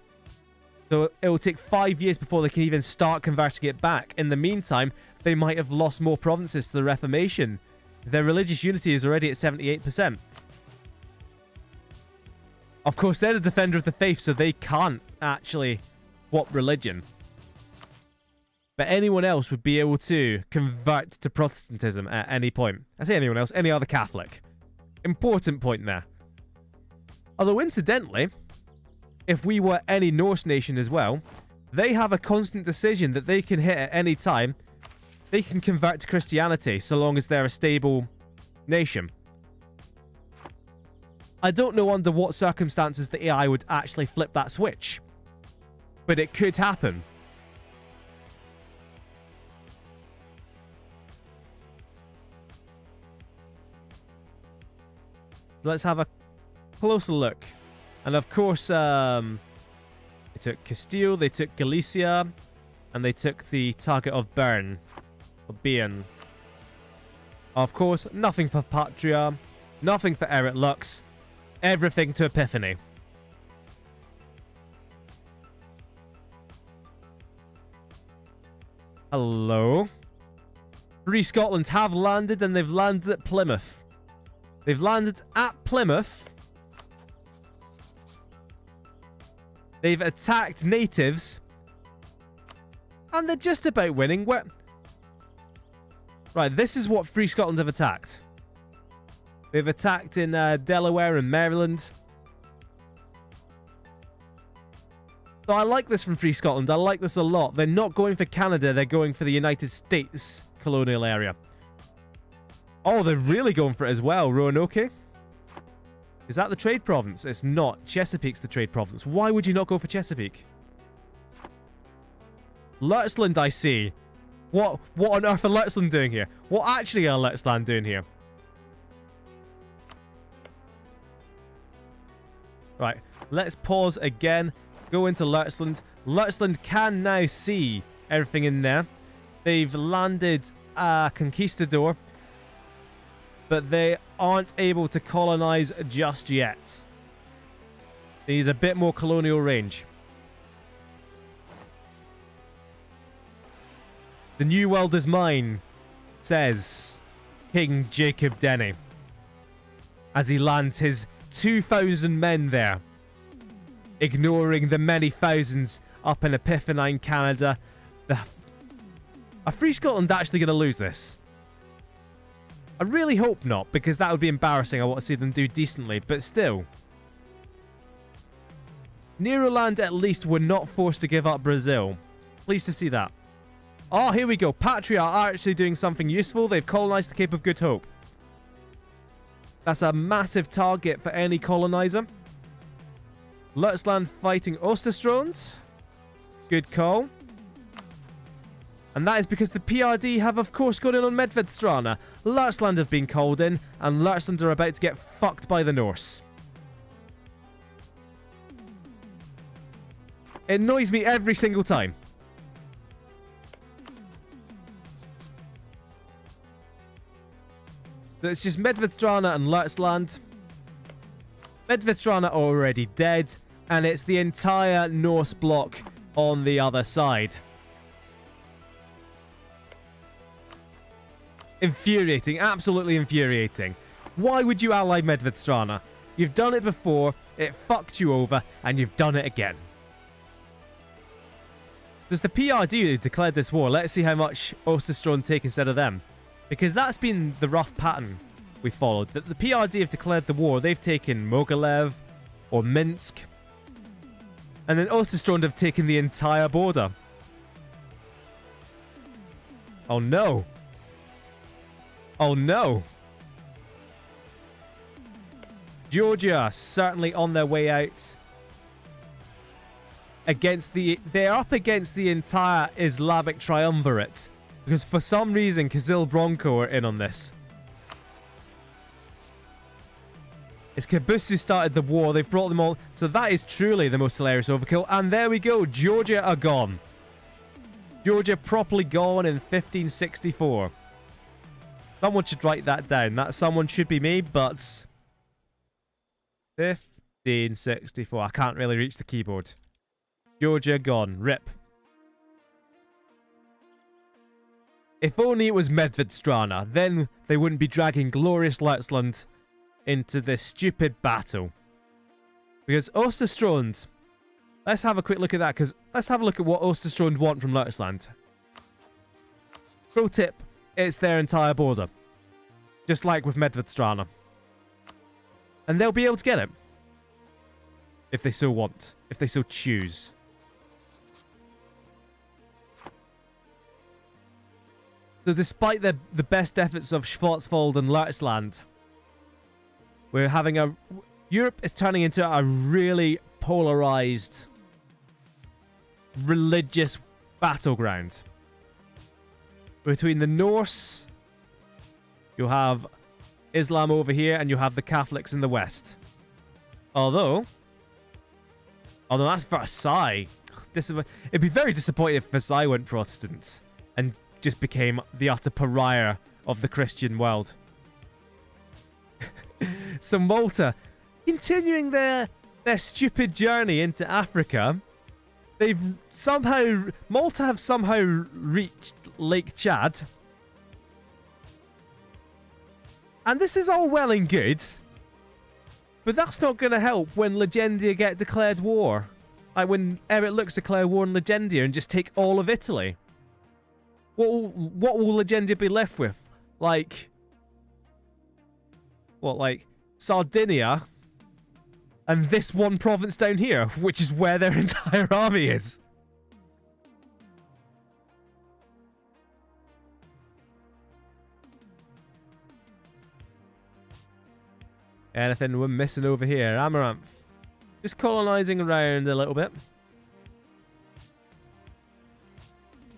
So it will take 5 years before they can even start converting it back. In the meantime, they might have lost more provinces to the Reformation. Their religious unity is already at 78%. Of course, they're the defender of the faith, so they can't actually swap religion. But anyone else would be able to convert to Protestantism at any point. I say anyone else, any other Catholic. Important point there. Although, incidentally, if we were any Norse nation as well, they have a constant decision that they can hit at any time. They can convert to Christianity so long as they're a stable nation. I don't know under what circumstances the AI would actually flip that switch. But it could happen. Let's have a closer look. And of course, they took Castile, they took Galicia, and they took the target of Bern. Or Bearn. Of course, nothing for Patria, nothing for Eric Lux, everything to Epiphany. Hello. Free Scotland have landed, and they've landed at Plymouth. They've landed at Plymouth. They've attacked natives. And they're just about winning. Right, this is what Free Scotland have attacked. They've attacked in Delaware and Maryland. So I like this from Free Scotland. I like this a lot. They're not going for Canada. They're going for the United States colonial area. Oh, they're really going for it as well. Roanoke. Is that the trade province? It's not. Chesapeake's the trade province. Why would you not go for Chesapeake? Lurchland, I see. What on earth are Lurchland doing here? What actually are Lurchland doing here? Right. Let's pause again. Go into Lurchland. Lurchland can now see everything in there. They've landed a conquistador. But they aren't able to colonize just yet. They need a bit more colonial range. The new world is mine, says King Jacob Denny, as he lands his 2,000 men there, ignoring the many thousands up in Epiphany, Canada. Are Free Scotland actually going to lose this? I really hope not, because that would be embarrassing. I want to see them do decently, but still. Neroland at least were not forced to give up Brazil. Pleased to see that. Oh, here we go. Patria are actually doing something useful. They've colonized the Cape of Good Hope. That's a massive target for any colonizer. Lurchland fighting Osterstrond. Good call. And that is because the PRD have, of course, got in on Medvedstrana. Lurchland have been called in, and Lurchland are about to get fucked by the Norse. It annoys me every single time. So it's just Medvedstrana and Lurchland. Medvedstrana are already dead, and it's the entire Norse block on the other side. Infuriating. Absolutely infuriating. Why would you ally Medvedstrana? You've done it before, it fucked you over, and you've done it again. Does the PRD declared this war? Let's see how much Osterstrand take instead of them. Because that's been the rough pattern we followed. The PRD have declared the war. They've taken Mogilev or Minsk. And then Osterstrand have taken the entire border. Oh no. Oh no. Georgia certainly on their way out. They're up against the entire Islamic triumvirate. Because for some reason, Kazil Bronco are in on this. It's Caboose who started the war. They've brought them all. So that is truly the most hilarious overkill. And there we go. Georgia are gone. Georgia properly gone in 1564. Someone should write that down. That someone should be me, but... 1564. I can't really reach the keyboard. Georgia gone. Rip. If only it was Medvedstrana, then they wouldn't be dragging glorious Leutsland into this stupid battle. Because Osterstrand, let's have a quick look at that, because let's have a look at what Osterstrand want from Leutsland. Pro tip, it's their entire border. Just like with Medvedstrana. And they'll be able to get it. If they so want. If they so choose. So despite the best efforts of Schwarzwald and Leutsland, we're having a... Europe is turning into a really polarized, religious battleground. Between the Norse, you have Islam over here, and you have the Catholics in the West. Although that's Versailles. It'd be very disappointing if Versailles went Protestant and just became the utter pariah of the Christian world. So Malta, continuing their stupid journey into Africa, Malta have somehow reached Lake Chad. And this is all well and good, but that's not going to help when Legendia get declared war. Like when Eric looks to declare war on Legendia and just take all of Italy. What will Legendia be left with? Like Sardinia and this one province down here, which is where their entire army is. Anything we're missing over here? Amaranth. Just colonizing around a little bit.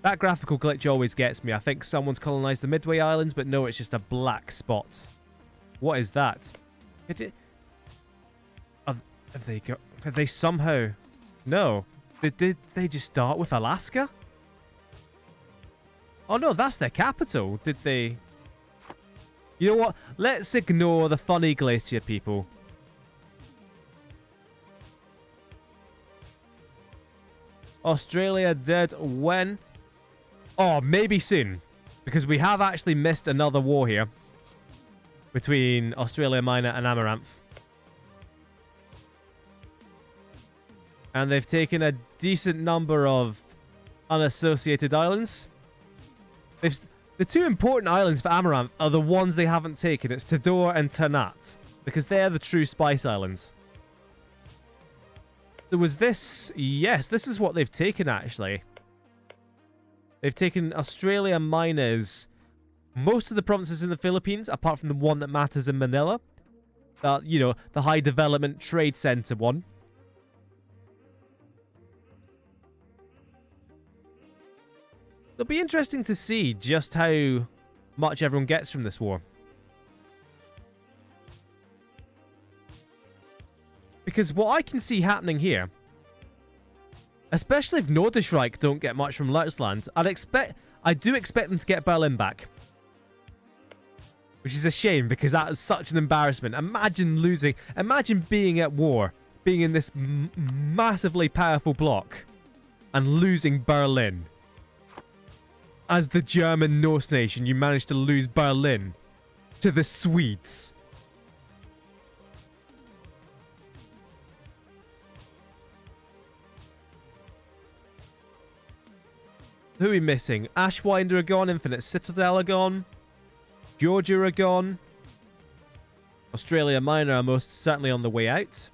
That graphical glitch always gets me. I think someone's colonized the Midway Islands, but no, it's just a black spot. What is that? Have they somehow... No. Did they just start with Alaska? Oh no, that's their capital. Did they... You know what? Let's ignore the funny glacier people. Australia dead when? Oh, maybe soon. Because we have actually missed another war here. Between Australia Minor and Amaranth. And they've taken a decent number of unassociated islands. The two important islands for Amaranth are the ones they haven't taken. It's Tidor and Ternat. Because they're the true spice islands. There was this... Yes, this is what they've taken, actually. They've taken Australia Minor's... Most of the provinces in the Philippines, apart from the one that matters in Manila. You know, the high development trade center one. It'll be interesting to see just how much everyone gets from this war. Because what I can see happening here, especially if Nordischreich don't get much from Leutsland, I do expect them to get Berlin back. Which is a shame, because that is such an embarrassment. Imagine losing, imagine being at war, being in this massively powerful bloc, and losing Berlin. As the German Norse nation, you managed to lose Berlin to the Swedes. Who are we missing? Ashwinder are gone, Infinite Citadel are gone, Georgia are gone, Australia Minor are most certainly on the way out.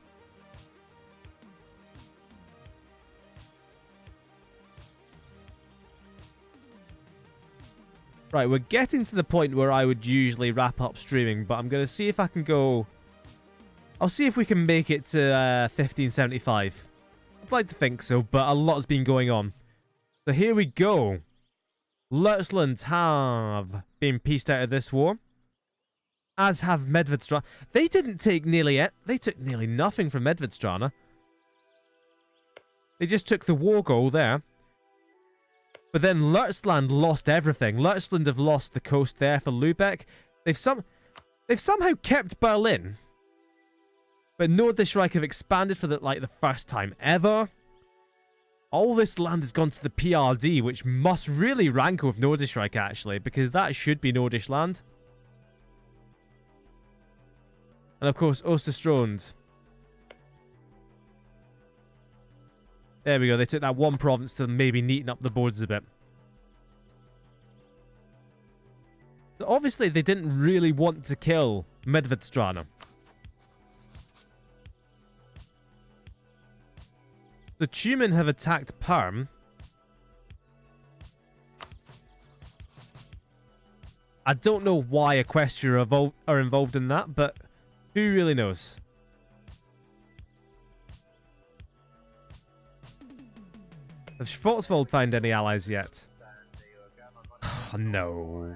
Right, we're getting to the point where I would usually wrap up streaming, but I'm going to see if I can go... I'll see if we can make it to 1575. I'd like to think so, but a lot's been going on. So here we go. Lutzeland have been pieced out of this war. As have Medvedstrana. They didn't take nearly it. They took nearly nothing from Medvedstrana. They just took the war goal there. But then Lutzeland lost everything. Lutzeland have lost the coast there for Lübeck. They've somehow kept Berlin. But Norddeutschreich have expanded for the first time ever. All this land has gone to the PRD, which must really rankle with Norddeutschreich actually, because that should be Nordish land. And of course, Osterstrond. There we go. They took that one province to maybe neaten up the borders a bit. So obviously, they didn't really want to kill Medvedstrana. The Tumen have attacked Perm. I don't know why Equestria are involved in that, but who really knows? Have Schwarzwald found any allies yet? Oh, no.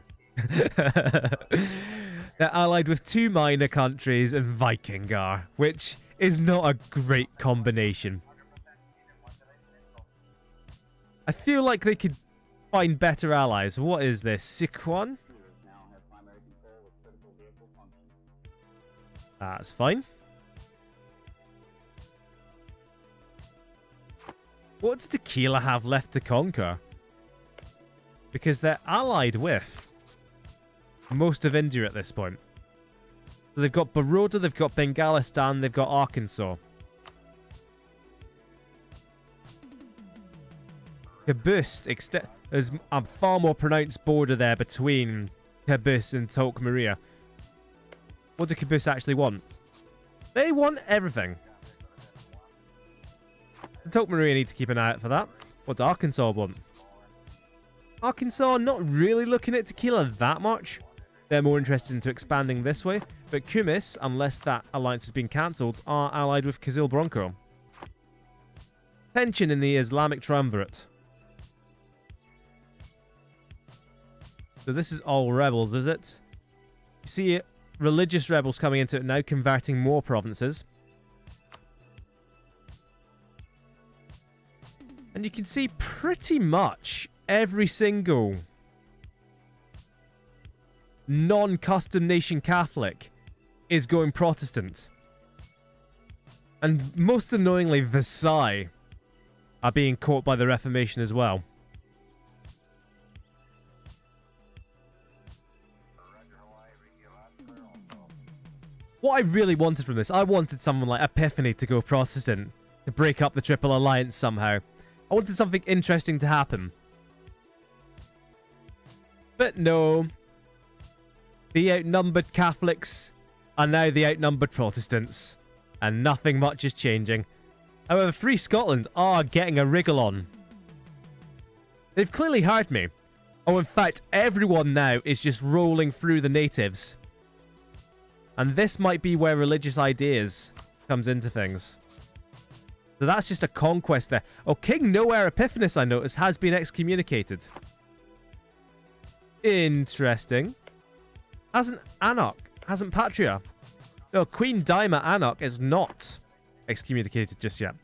They're allied with 2 minor countries and Vikingar, which is not a great combination. I feel like they could find better allies. What is this? Sichuan? That's fine. What does Tequila have left to conquer? Because they're allied with most of India at this point. So they've got Baroda, they've got Bengalistan, they've got Arkansas. Kabust, there's a far more pronounced border there between Kabust and Tolk Maria. What do Kabust actually want? They want everything. The Tolk Maria need to keep an eye out for that. What do Arkansas want? Arkansas not really looking at Tequila that much. They're more interested into expanding this way. But Kumis, unless that alliance has been cancelled, are allied with Kizil Bronco. Tension in the Islamic Triumvirate. So this is all rebels, is it? You see religious rebels coming into it now, converting more provinces. And you can see pretty much every single non-custom nation Catholic is going Protestant. And most annoyingly, Versailles are being caught by the Reformation as well. What I really wanted from this, I wanted someone like Epiphany to go Protestant, to break up the Triple Alliance somehow. I wanted something interesting to happen. But no. The outnumbered Catholics are now the outnumbered Protestants. And nothing much is changing. However, Free Scotland are getting a wriggle on. They've clearly heard me. Oh, in fact, everyone now is just rolling through the natives. And this might be where religious ideas comes into things. So that's just a conquest there. Oh, King Nowhere Epiphanes, I noticed, has been excommunicated. Interesting. Hasn't Patria. No, Queen Daima Anarch is not excommunicated just yet.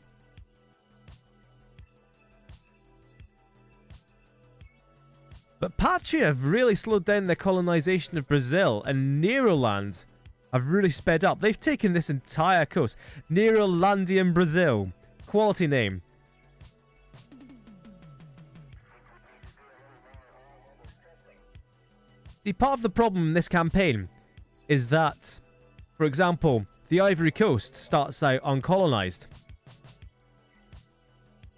But Patria have really slowed down their colonization of Brazil, and Neroland have really sped up. They've taken this entire coast. Nerolandian Brazil. Quality name. See, part of the problem in this campaign is that, for example, the Ivory Coast starts out uncolonized.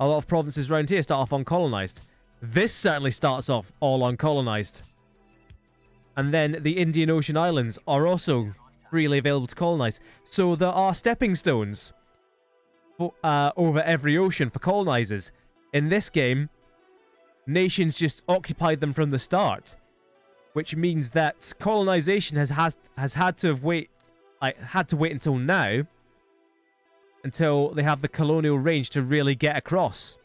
A lot of provinces around here start off uncolonized. This certainly starts off all uncolonized. And then the Indian Ocean Islands are also freely available to colonize. So there are stepping stones for, over every ocean for colonizers. In this game, nations just occupied them from the start. which means that colonization has had to wait until now, until they have the colonial range to really get across.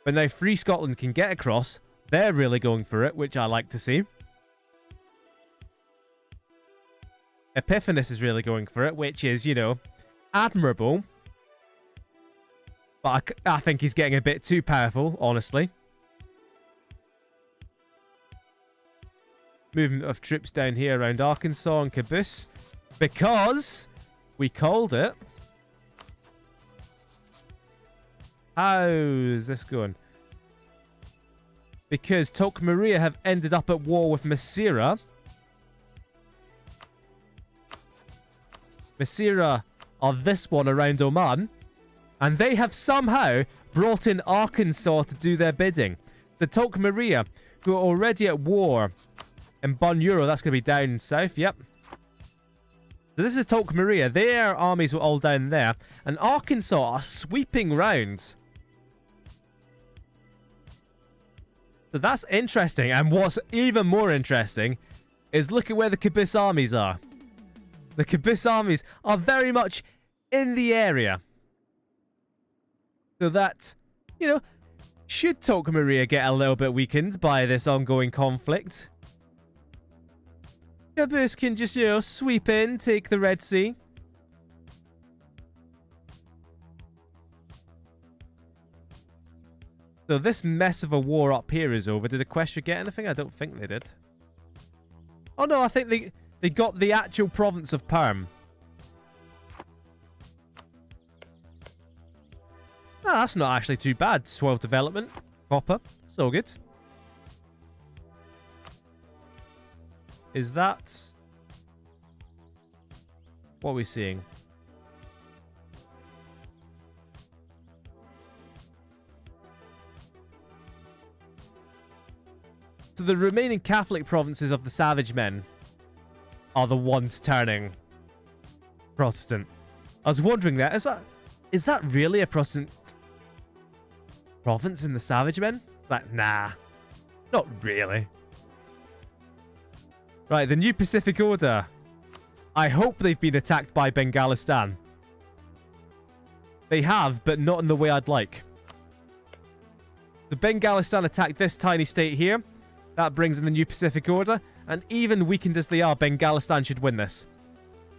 But now Free Scotland can get across. They're really going for it, which I like to see. Epiphanes is really going for it, which is, you know, admirable. But I think he's getting a bit too powerful, honestly. Movement of troops down here around Arkansas and Caboose. Because we called it. How's this going? Because Tok Maria have ended up at war with Masira. Masira are this one around Oman. And they have somehow brought in Arkansas to do their bidding. The Tok Maria, who are already at war in Bunyoro, that's going to be down south, yep. So this is Tok Maria. Their armies were all down there. And Arkansas are sweeping round. So that's interesting. And what's even more interesting is look at where the Caboose armies are. The Caboose armies are very much in the area. So that, you know, should Tok Maria get a little bit weakened by this ongoing conflict, Caboose can just, you know, sweep in, take the Red Sea. So this mess of a war up here is over. Did Equestria get anything? I don't think they did. Oh no, I think they got the actual province of Perm. No, that's not actually too bad. 12 development. Copper. So good. Is that... what are we seeing? So the remaining Catholic provinces of the Savage Men are the ones turning Protestant. I was wondering that. Is that really a Protestant province in the Savage Men? Like, nah. Not really. Right, the New Pacific Order. I hope they've been attacked by Bengalistan. They have, but not in the way I'd like. The Bengalistan attacked this tiny state here. That brings in the New Pacific Order. And even weakened as they are, Bengalistan should win this.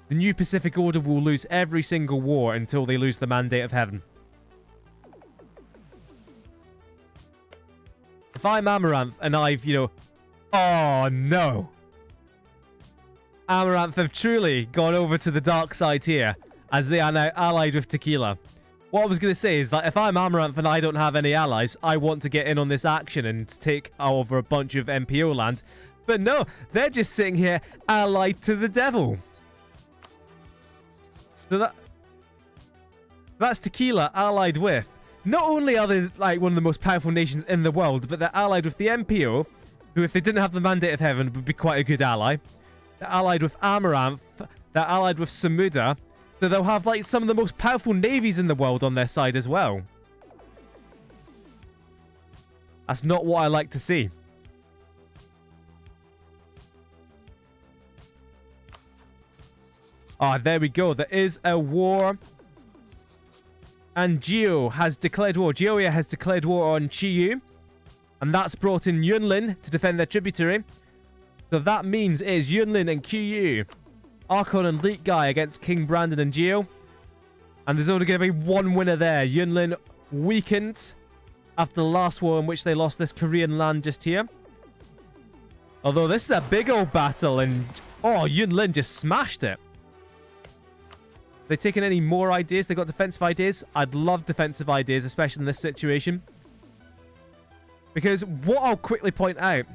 The New Pacific Order will lose every single war until they lose the Mandate of Heaven. If I'm Amaranth and I've, you know... oh, no. Amaranth have truly gone over to the dark side here, as they are now allied with Tequila. What I was going to say is that if I'm Amaranth and I don't have any allies, I want to get in on this action and take over a bunch of MPO land. But no, they're just sitting here allied to the devil. So that's Tequila allied with. Not only are they like one of the most powerful nations in the world, but they're allied with the MPO, who if they didn't have the Mandate of Heaven would be quite a good ally. They're allied with Amaranth. They're allied with Samuda. So they'll have like some of the most powerful navies in the world on their side as well. That's not what I like to see. Ah, there we go. There is a war. And Geo has declared war. Geoia has declared war on Chiyu. And that's brought in Yunlin to defend their tributary. So that means it is Yunlin and Qiyu, Archon and Leak Guy against King Brandon and Geo. And there's only going to be one winner there. Yunlin weakened after the last war in which they lost this Korean land just here. Although this is a big old battle and... oh, Yunlin just smashed it. They taken any more ideas? They got defensive ideas? I'd love defensive ideas, especially in this situation. Because what I'll quickly point out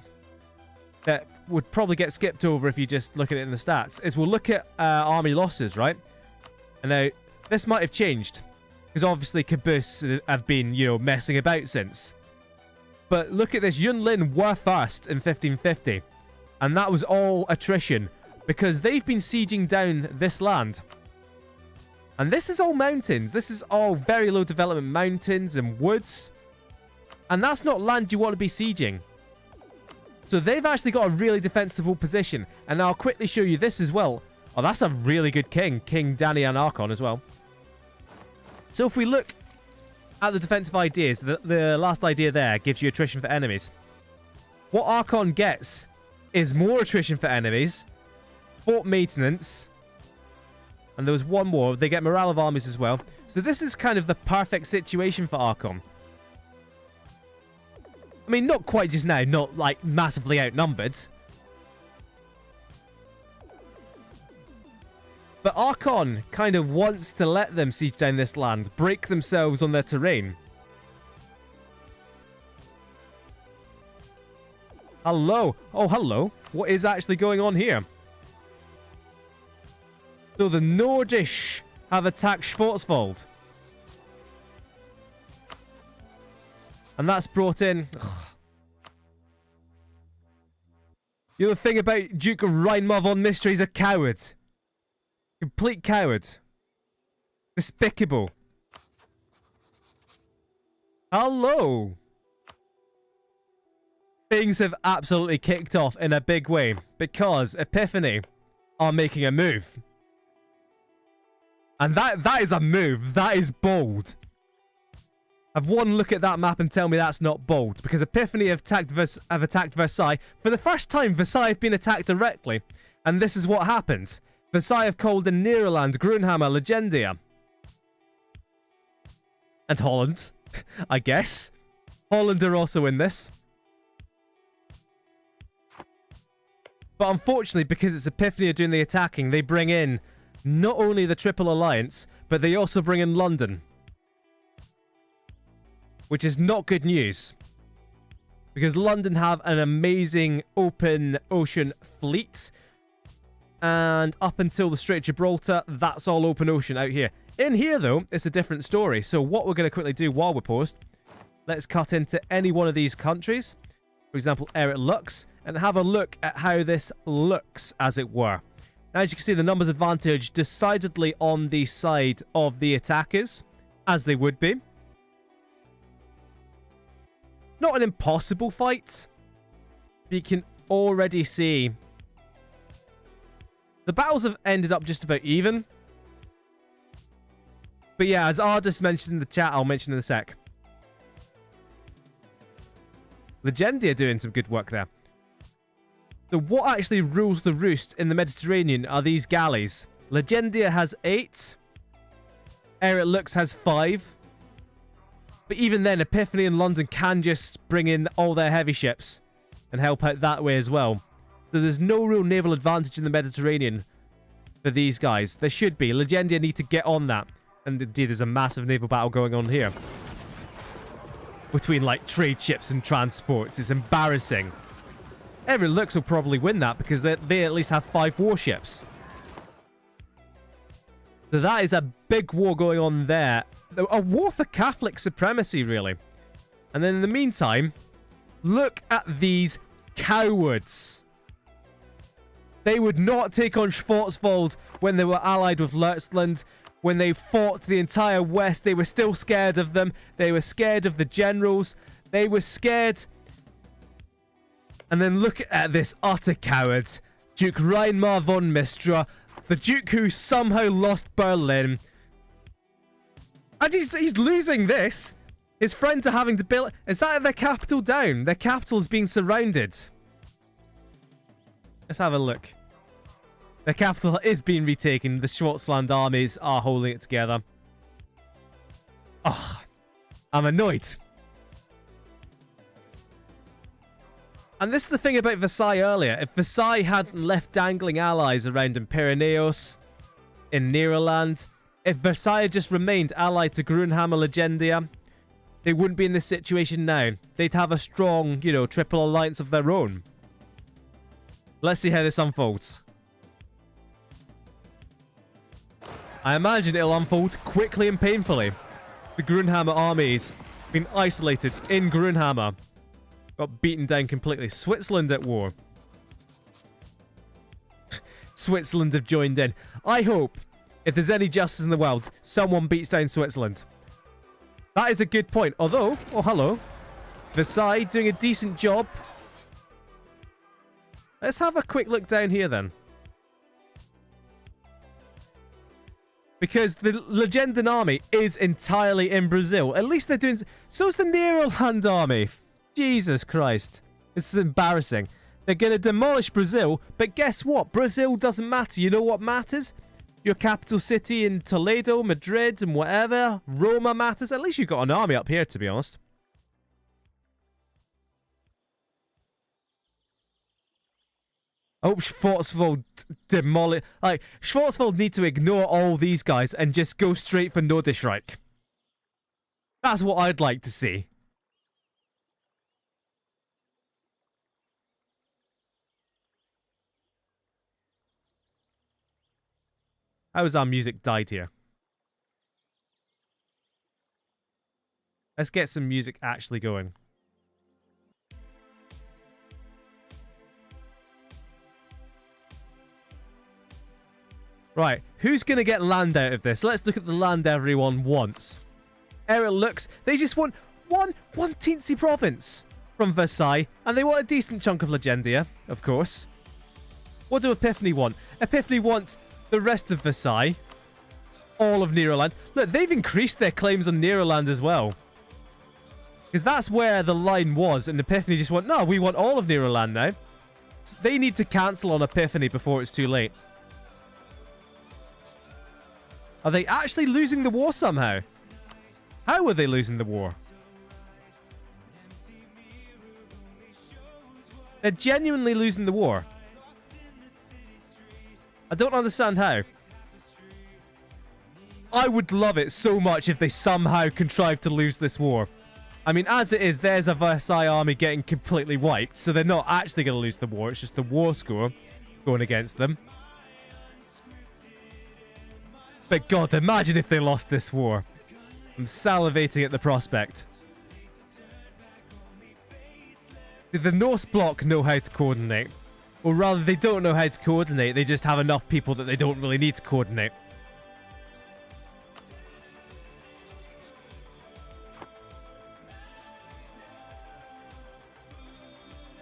that would probably get skipped over if you just look at it in the stats is we'll look at army losses, right? And now, this might have changed. Because obviously Caboose have been, you know, messing about since. But look at this. Yunlin were first in 1550. And that was all attrition. Because they've been sieging down this land. And this is all mountains. This is all very low development mountains and woods. And that's not land you want to be sieging. So they've actually got a really defensible position. And I'll quickly show you this as well. Oh, that's a really good king. King Danian Archon as well. So if we look at the defensive ideas, the last idea there gives you attrition for enemies. What Archon gets is more attrition for enemies, fort maintenance, and there was one more. They get morale of armies as well. So this is kind of the perfect situation for Archon. I mean, not quite just now, not like massively outnumbered. But Archon kind of wants to let them siege down this land, break themselves on their terrain. Hello. Oh, hello. What is actually going on here? So the Nordish have attacked Schwarzwald. And that's brought in... You know the thing about Duke Reinmar von Mystra, he's a coward. Complete coward. Despicable. Hello. Things have absolutely kicked off in a big way because Epiphany are making a move. And that is a move. That is bold. Have one look at that map and tell me that's not bold. Because Epiphany have attacked Versailles. For the first time, Versailles have been attacked directly. And this is what happens. Versailles have called in Nederland, Grunhammer, Legendia. And Holland, I guess. Holland are also in this. But unfortunately, because it's Epiphany are doing the attacking, they bring in not only the Triple Alliance, but they also bring in London. Which is not good news. Because London have an amazing open ocean fleet. And up until the Strait of Gibraltar, that's all open ocean out here. In here, though, it's a different story. So what we're going to quickly do while we're paused, let's cut into any one of these countries. For example, Eric Lux, and have a look at how this looks, as it were. Now, as you can see, the numbers advantage decidedly on the side of the attackers, as they would be. Not an impossible fight, but you can already see the battles have ended up just about even. But yeah, as Ardis mentioned in the chat, I'll mention in a sec. Legendia doing some good work there. So what actually rules the roost in the Mediterranean are these galleys. Legendia has 8. Eric Lux has 5. But even then, Epiphany and London can just bring in all their heavy ships and help out that way as well. So there's no real naval advantage in the Mediterranean for these guys. There should be. Legendia need to get on that. And indeed, there's a massive naval battle going on here. Between, like, trade ships and transports. It's embarrassing. Eric Lux will probably win that because they at least have 5 warships. So that is a big war going on there. A war for Catholic supremacy, really. And then in the meantime, look at these cowards. They would not take on Schwarzwald when they were allied with Leutsland. When they fought the entire West, they were still scared of them. They were scared of the generals. They were scared. And then look at this utter coward. Duke Reinmar von Mystra. The Duke who somehow lost Berlin. And he's losing this. His friends are having to build... Is that their capital down? Their capital is being surrounded. Let's have a look. Their capital is being retaken. The Schwarzland armies are holding it together. Oh, I'm annoyed. And this is the thing about Versailles earlier. If Versailles hadn't left dangling allies around in Pyrenees, in Nederland, if Versailles had just remained allied to Grunhammer Legendia, they wouldn't be in this situation now. They'd have a strong, you know, triple alliance of their own. Let's see how this unfolds. I imagine it'll unfold quickly and painfully. The Grunhammer armies been isolated in Grunhammer. Got beaten down completely. Switzerland at war. Switzerland have joined in. I hope, if there's any justice in the world, someone beats down Switzerland. That is a good point. Although, oh hello. Versailles doing a decent job. Let's have a quick look down here then. Because the Legendan army is entirely in Brazil. At least they're doing... So's the Neroland army. Jesus Christ. This is embarrassing. They're going to demolish Brazil, but guess what? Brazil doesn't matter. You know what matters? Your capital city in Toledo, Madrid, and whatever. Roma matters. At least you've got an army up here, to be honest. I hope Schwarzwald demolish... Like, Schwarzwald need to ignore all these guys and just go straight for Nordischreich. That's what I'd like to see. How has our music died here? Let's get some music actually going. Right, who's going to get land out of this? Let's look at the land everyone wants. There it looks. They just want one teensy province from Versailles, and they want a decent chunk of Legendia, of course. What do Epiphany want? Epiphany want the rest of Versailles, all of Neroland. Look, they've increased their claims on Neroland as well. Because that's where the line was, and Epiphany just went, no, we want all of Neroland now. So they need to cancel on Epiphany before it's too late. Are they actually losing the war somehow? How are they losing the war? They're genuinely losing the war. I don't understand how. I would love it so much if they somehow contrived to lose this war. I mean, as it is, there's a Versailles army getting completely wiped, so they're not actually going to lose the war. It's just the war score going against them. But God, imagine if they lost this war. I'm salivating at the prospect. Did the Norse bloc know how to coordinate? Or rather, they don't know how to coordinate. They just have enough people that they don't really need to coordinate.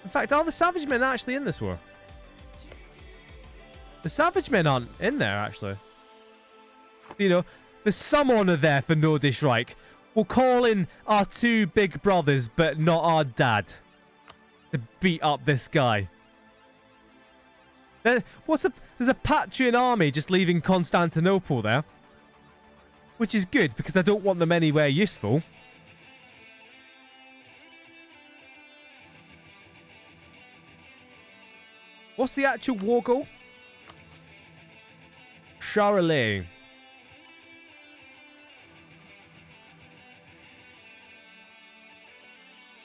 In fact, are the Savage Men actually in this war? The Savage Men aren't in there, actually. You know, there's some honor there for Nordischreich. We'll call in our two big brothers, but not our dad, to beat up this guy. There's a Patrian army just leaving Constantinople there. Which is good, because I don't want them anywhere useful. What's the actual war goal? Charolais.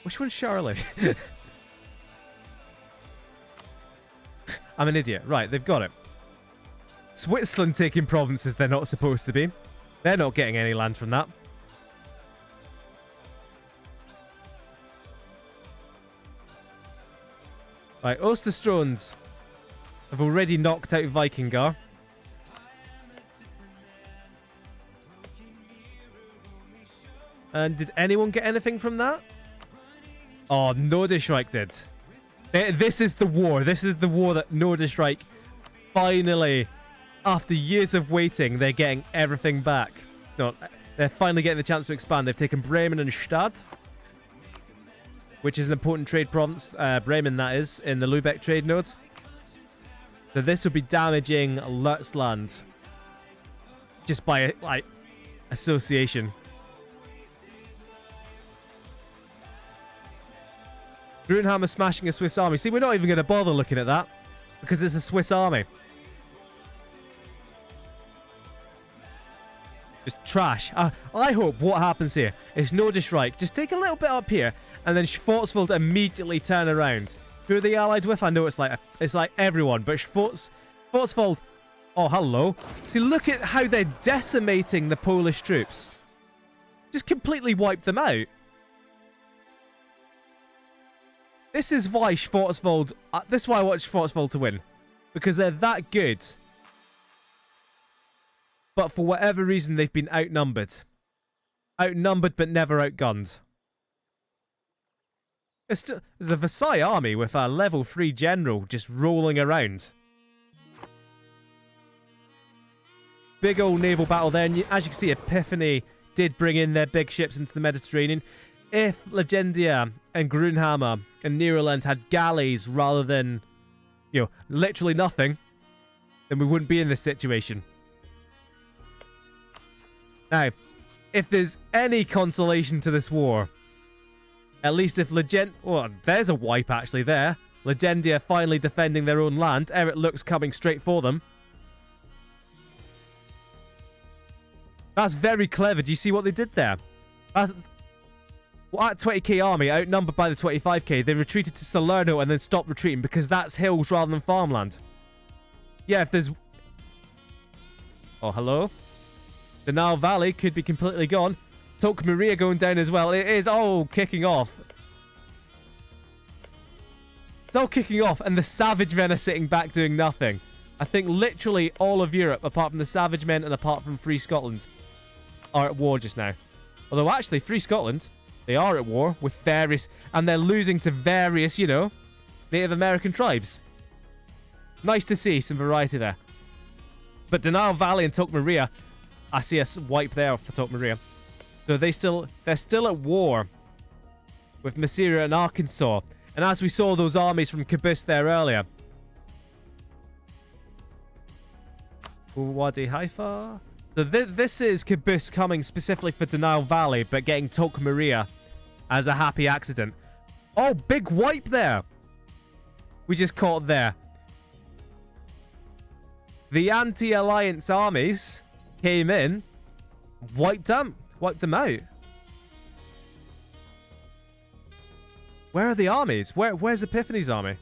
Which one's Charolais? I'm an idiot. Right, they've got it. Switzerland taking provinces they're not supposed to be. They're not getting any land from that. Right, Osterstrond have already knocked out Vikingar. And did anyone get anything from that? Oh, Nordischreich did. This is the war. This is the war that Nordischreich finally, after years of waiting, they're getting everything back. No, they're finally getting the chance to expand. They've taken Bremen and Stad, which is an important trade province. Bremen, that is, in the Lübeck trade node. So this will be damaging Lutzland just by, like, association. Brunhammer smashing a Swiss army. See, we're not even going to bother looking at that because it's a Swiss army. Just trash. I hope what happens here is Nordischreich just take a little bit up here and then Schwarzwald immediately turn around. Who are they allied with? I know it's like everyone, but Schwarzwald. Oh, hello. See, look at how they're decimating the Polish troops. Just completely wiped them out. This is why Schwarzwald... this is why I want Schwarzwald to win. Because they're that good. But for whatever reason, they've been outnumbered. Outnumbered, but never outgunned. There's a Versailles army with a level 3 general just rolling around. Big old naval battle there. And as you can see, Epiphany did bring in their big ships into the Mediterranean. If Legendia and Grunhammer and Neroland had galleys rather than, you know, literally nothing, then we wouldn't be in this situation. Now, if there's any consolation to this war, at least if well, there's a wipe actually there. Legendia finally defending their own land. Eric looks coming straight for them. That's very clever. Do you see what they did there? Well, at 20k army, outnumbered by the 25k, they retreated to Salerno and then stopped retreating because that's hills rather than farmland. Yeah, if there's... Oh, hello? The Nile Valley could be completely gone. Talk Maria going down as well. It is all kicking off. It's all kicking off, and the Savage Men are sitting back doing nothing. I think literally all of Europe, apart from the Savage Men and apart from Free Scotland, are at war just now. Although actually, Free Scotland, they are at war with various... And they're losing to various, you know, Native American tribes. Nice to see some variety there. But Denial Valley and Tok Maria, I see a wipe there for Tok Maria. So they're still at war with Masira and Arkansas. And as we saw those armies from Kabus there earlier. Wadi Haifa. So this is Kabus coming specifically for Denial Valley, but getting Tok Maria as a happy accident. Oh, big wipe there. We just caught there. The anti-alliance armies came in, wiped them out. Where are the armies? Where's Epiphany's army?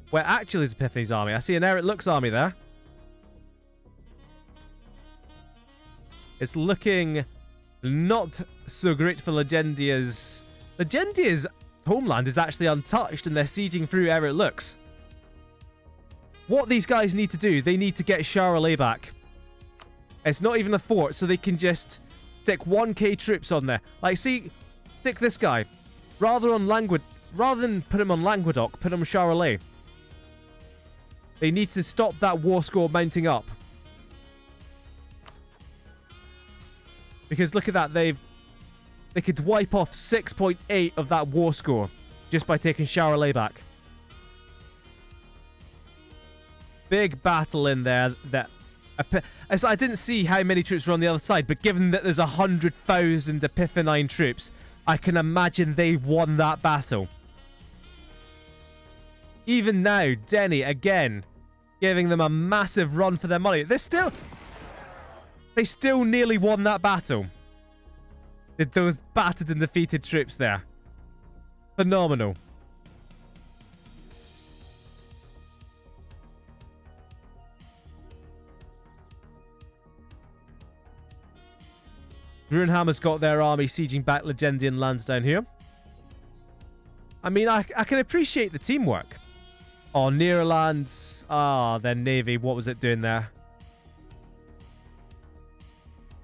Where actually is Epiphany's army? I see an Eric Lux army there. It's looking not so great for Legendia's... Legendia's homeland is actually untouched and they're sieging through Eric Lux. What these guys need to do, they need to get Charolais back. It's not even a fort, so they can just stick 1k troops on there. Like, see, stick this guy. Rather than put him on Languedoc, put him on Charolais. They need to stop that war score mounting up. Because look at that, they could wipe off 6.8 of that war score just by taking Charolais back. Big battle in there. I didn't see how many troops were on the other side, but given that there's 100,000 Epiphanine troops, I can imagine they won that battle. Even now, Denny, again, giving them a massive run for their money. They still nearly won that battle. Did those battered and defeated troops there. Phenomenal. Grunhammer's got their army sieging back Legendian lands down here. I mean, I can appreciate the teamwork. Oh, Nerolands. Their navy. What was it doing there?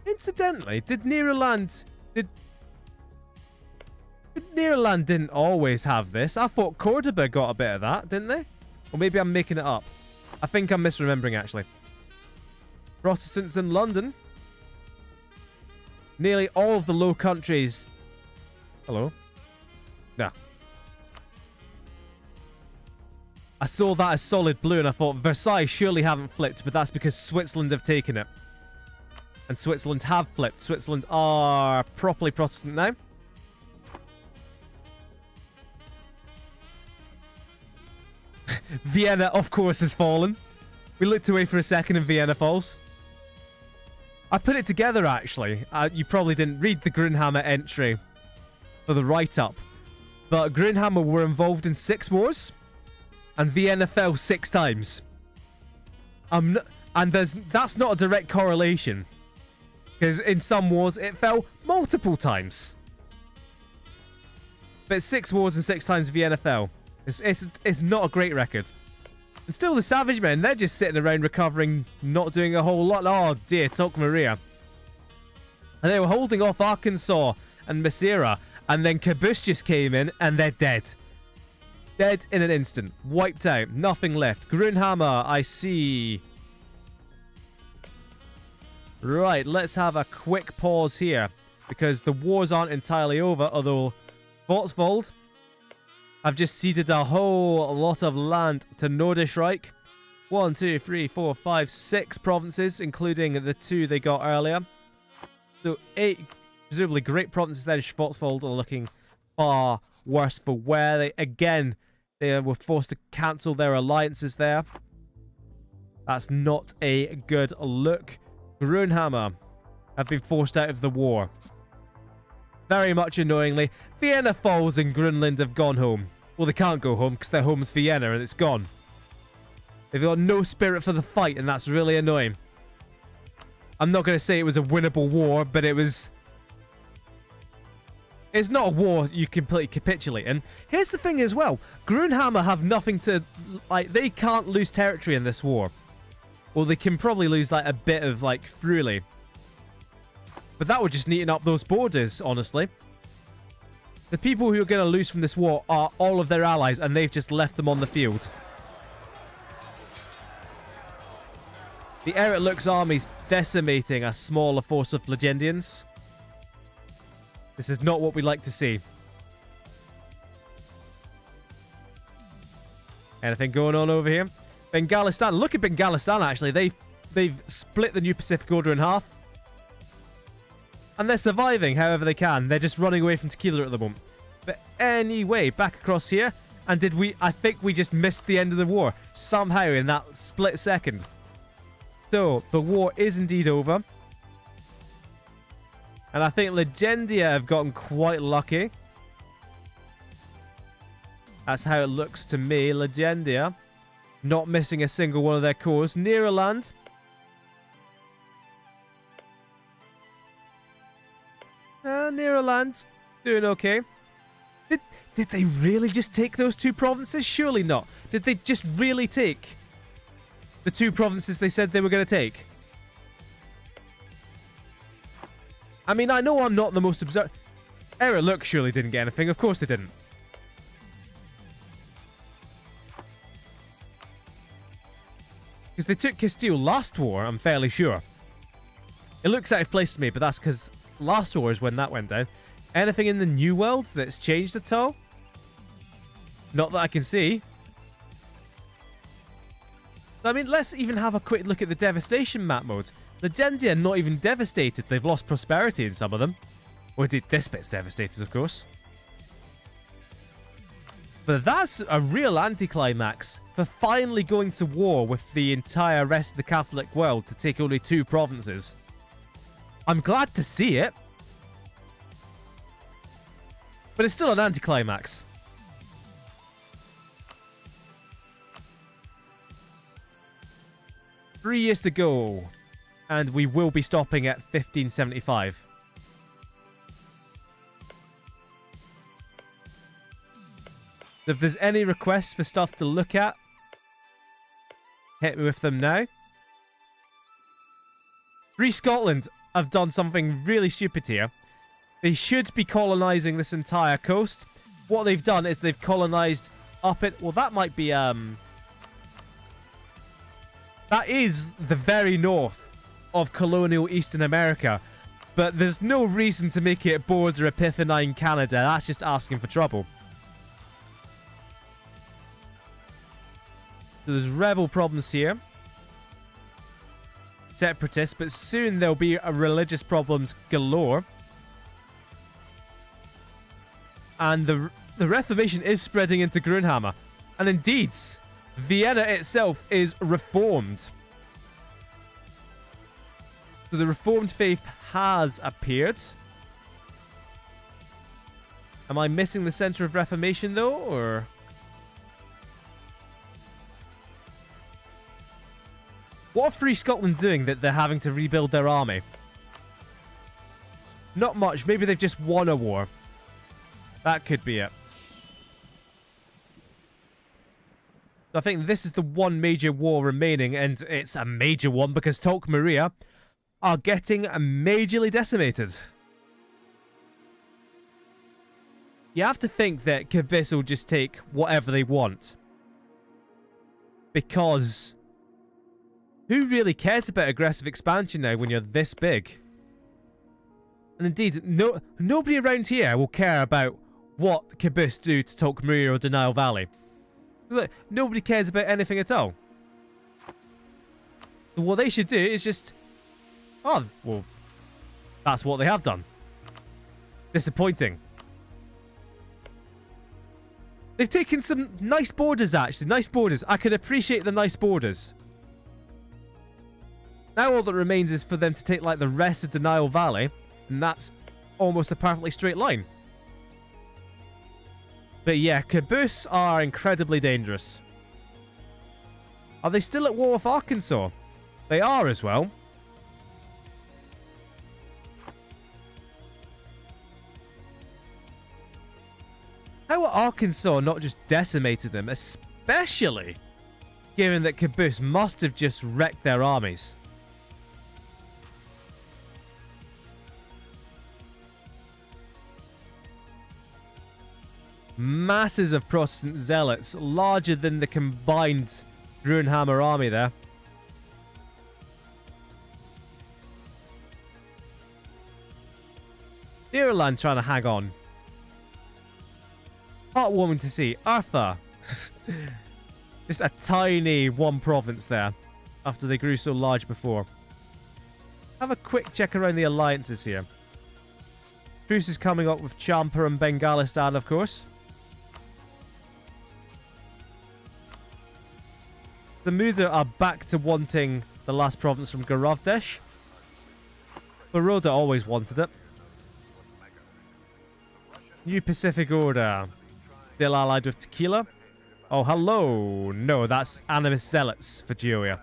Incidentally, did Neroland didn't always have this? I thought Cordoba got a bit of that, didn't they? Or maybe I'm making it up. I think I'm misremembering, actually. Protestants in London. Nearly all of the Low Countries... Hello? No. I saw that as solid blue and I thought Versailles surely haven't flipped, but that's because Switzerland have taken it. And Switzerland have flipped. Switzerland are properly Protestant now. Vienna, of course, has fallen. We looked away for a second and Vienna falls. I put it together, actually. You probably didn't read the Grunhammer entry for the write-up. But Grunhammer were involved in 6 wars. And Vienna fell 6 times. And that's not a direct correlation. Because in some wars, it fell multiple times. But 6 wars and 6 times Vienna fell. It's not a great record. And still the Savage Men, they're just sitting around recovering, not doing a whole lot. Oh dear, Tok Maria. And they were holding off Arkansas and Masira. And then Caboose just came in, and they're dead. Dead in an instant. Wiped out. Nothing left. Grunhammer, I see. Right, let's have a quick pause here. Because the wars aren't entirely over, although Schwarzwald have just ceded a whole lot of land to Nordischreich. 1, 2, 3, 4, 5, 6 provinces, including the 2 they got earlier. So 8, presumably great provinces there. Schwarzwald are looking far worse for wear. They were forced to cancel their alliances there. That's not a good look. Grunhammer have been forced out of the war. Very much annoyingly, Vienna Falls and Grunland have gone home. Well, they can't go home because their home's Vienna and it's gone. They've got no spirit for the fight, and that's really annoying. I'm not going to say it was a winnable war, but it was... It's not a war you completely capitulate in. Here's the thing as well. Grunhammer have nothing to... Like, they can't lose territory in this war. Well, they can probably lose, like, a bit of, like, Friuli. But that would just neaten up those borders, honestly. The people who are going to lose from this war are all of their allies, and they've just left them on the field. The Eretlux army's decimating a smaller force of Legendians. This is not what we like to see. Anything going on over here? Bengalistan. Look at Bengalistan, actually. They've split the New Pacific Order in half. And they're surviving however they can. They're just running away from Tequila at the moment. But anyway, back across here. And I think we just missed the end of the war. Somehow in that split second. So, the war is indeed over. And I think Legendia have gotten quite lucky. That's how it looks to me. Legendia not missing a single one of their cores. Neroland. Neroland doing okay. Did they really just take those 2 provinces? Surely not. Did they just really take the 2 provinces they said they were going to take? I mean, I know I'm not the most observant. Look, surely didn't get anything. Of course they didn't. Because they took Castile last war, I'm fairly sure. It looks out of place to me, but that's because last war is when that went down. Anything in the New World that's changed at all? Not that I can see. I mean, let's even have a quick look at the devastation map mode. Legendia not even devastated. They've lost prosperity in some of them. Well, indeed, this bit's devastated, of course. But that's a real anticlimax for finally going to war with the entire rest of the Catholic world to take only 2 provinces. I'm glad to see it. But it's still an anticlimax. Three years to go. And we will be stopping at 1575. So if there's any requests for stuff to look at, hit me with them now. Free Scotland have done something really stupid here. They should be colonising this entire coast. What they've done is they've colonised up it. Well, that might be... That is the very north of colonial Eastern America. But there's no reason to make it border Epiphanine Canada. That's just asking for trouble. So there's rebel problems here. Separatists, but soon there'll be religious problems galore. And the Reformation is spreading into Grunhammer. And indeed, Vienna itself is reformed. So the Reformed faith has appeared. Am I missing the center of Reformation though, or... What are Free Scotland doing that they're having to rebuild their army? Not much. Maybe they've just won a war. That could be it. I think this is the one major war remaining, and it's a major one because Talk Maria are getting majorly decimated. you have to think that Kibis will just take whatever they want. Because who really cares about aggressive expansion now when you're this big? And indeed, nobody around here will care about what Kibis do to Tokmuri or Denial Valley. Like, nobody cares about anything at all. So what they should do is just... Oh, well, that's what they have done. Disappointing. They've taken some nice borders, actually. Nice borders. I can appreciate the nice borders. Now all that remains is for them to take, like, the rest of Denial Valley. And that's almost a perfectly straight line. But yeah, Caboose are incredibly dangerous. Are they still at war with Arkansas? They are as well. How are Arkansas not just decimated them, especially given that Caboose must have just wrecked their armies? Masses of Protestant zealots, larger than the combined Runehammer army there. Ireland trying to hang on. Heartwarming to see. Arthur. Just a tiny one province there. After they grew so large before. Have a quick check around the alliances here. Truce is coming up with Champa and Bengalistan, of course. The Muda are back to wanting the last province from Garavdesh. Baroda always wanted it. New Pacific Order. Still allied with Tequila. Oh, hello. No, that's Animus Zealots for Geoia.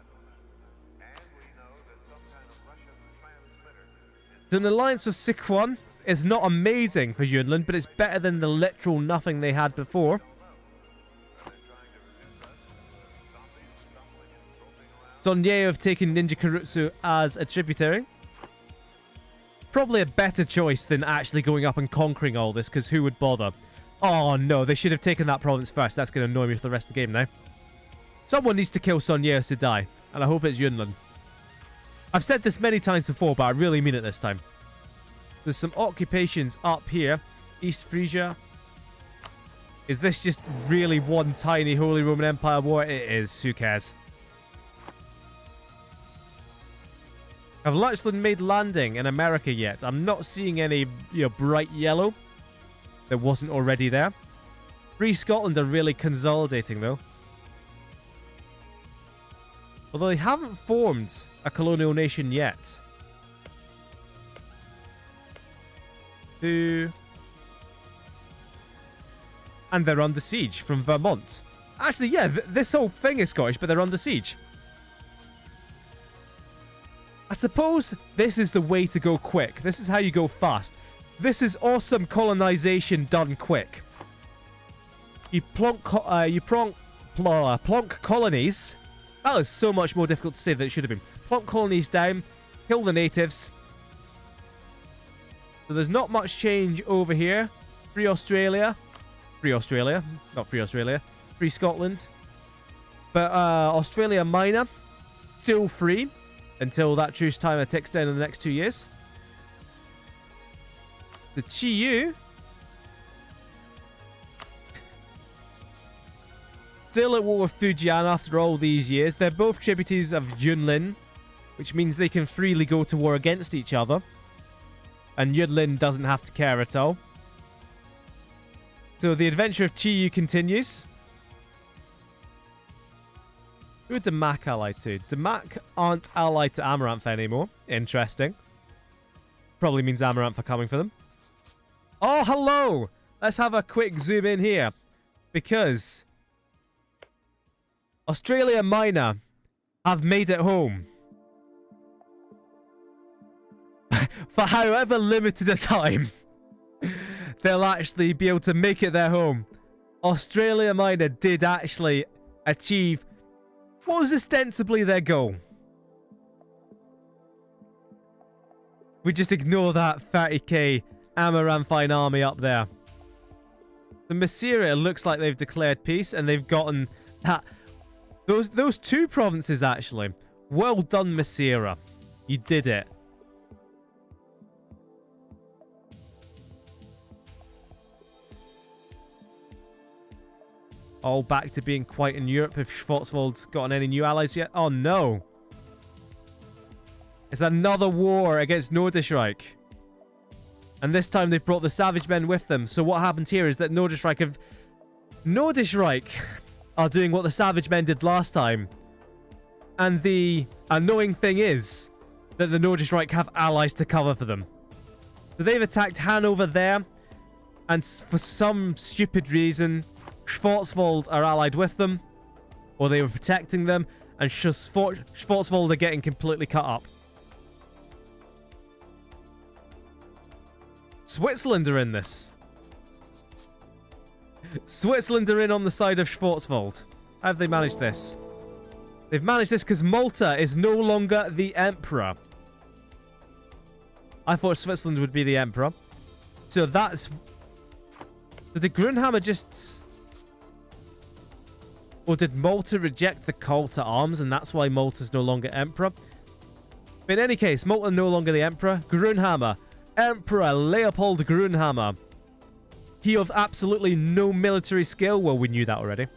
So an alliance with Siquan is not amazing for Yunlin, but it's better than the literal nothing they had before. Sonye have taken Ninja Karutsu as a tributary. Probably a better choice than actually going up and conquering all this, because who would bother? Oh no, they should have taken that province first. That's going to annoy me for the rest of the game now. Someone needs to kill Sonye to die, and I hope it's Yunlin. I've said this many times before, but I really mean it this time. There's some occupations up here. East Frisia. Is this just really one tiny Holy Roman Empire war? It is. Who cares? Have Lachlan made landing in America yet? I'm not seeing any, bright yellow that wasn't already there. Free Scotland are really consolidating, though. Although they haven't formed a colonial nation yet. And they're under siege from Vermont. Actually, yeah, this whole thing is Scottish, but they're under siege. I suppose this is the way to go quick. This is how you go fast. This is awesome colonization done quick. You plonk colonies. That was so much more difficult to say than it should have been. Plonk colonies down, kill the natives. So there's not much change over here. Free Australia. Free Australia. Not Free Australia. Free Scotland. But Australia Minor. Still free. Until that truce timer ticks down in the next 2 years. The Chiyu. Still at war with Fujian after all these years. They're both tributaries of Yunlin. Which means they can freely go to war against each other. And Yunlin doesn't have to care at all. So the adventure of Chiyu continues. Who are Damak allied to? Damak aren't allied to Amaranth anymore. Interesting. Probably means Amaranth are coming for them. Oh, hello! Let's have a quick zoom in here. Because Australia Minor have made it home. For however limited a time, they'll actually be able to make it their home. Australia Minor did actually achieve what was ostensibly their goal. We just ignore that 30k Amaranthine army up there. The Massyria looks like they've declared peace, and they've gotten that. Those two provinces, actually. Well done, Massyria. You did it. All back to being quiet in Europe. If Schwarzwald's gotten any new allies yet? Oh, no. It's another war against Nordischreich. And this time they've brought the Savage Men with them. So what happened here is that Nordischreich are doing what the Savage Men did last time. And the annoying thing is that the Nordischreich have allies to cover for them. So they've attacked Hanover there. And for some stupid reason, Schwarzwald are allied with them. Or they were protecting them. And Schwarzwald are getting completely cut up. Switzerland are in this. Switzerland are in on the side of Schwarzwald. How have they managed this? They've managed this because Malta is no longer the emperor. I thought Switzerland would be the emperor. So that's... So did Grunhammer just... Or did Malta reject the call to arms and that's why Malta's no longer emperor? But in any case, Malta no longer the emperor. Grunhammer. Emperor Leopold Grunhammer. He of absolutely no military skill. Well, we knew that already.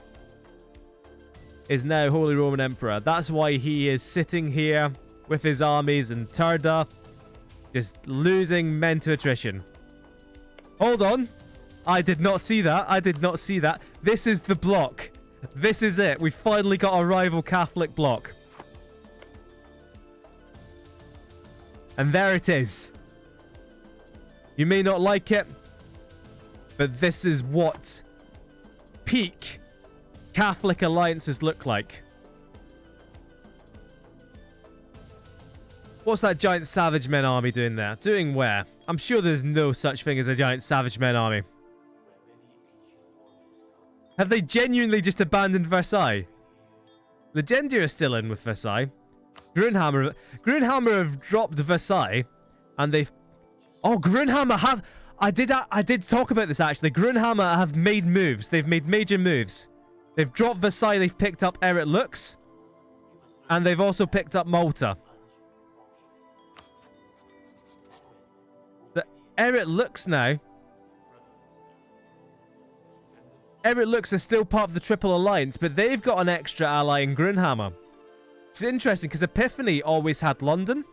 Is now Holy Roman Emperor. That's why he is sitting here with his armies in Turda. Just losing men to attrition. Hold on. I did not see that. I did not see that. This is the block. This is it. We finally got a rival Catholic block. And there it is. You may not like it, but this is what peak Catholic alliances look like. What's that giant Savage Men army doing there? Doing where? I'm sure there's no such thing as a giant Savage Men army. Have they genuinely just abandoned Versailles? Legendia is still in with Versailles. Grunhammer have dropped Versailles, and they've... Oh, Grunhammer have... I did talk about this, actually. Grunhammer have made moves. They've made major moves. They've dropped Versailles. They've picked up Eric Lux. And they've also picked up Malta. The Eric Lux now... Eric Lux is still part of the Triple Alliance, but they've got an extra ally in Grunhammer. It's interesting, because Epiphany always had London.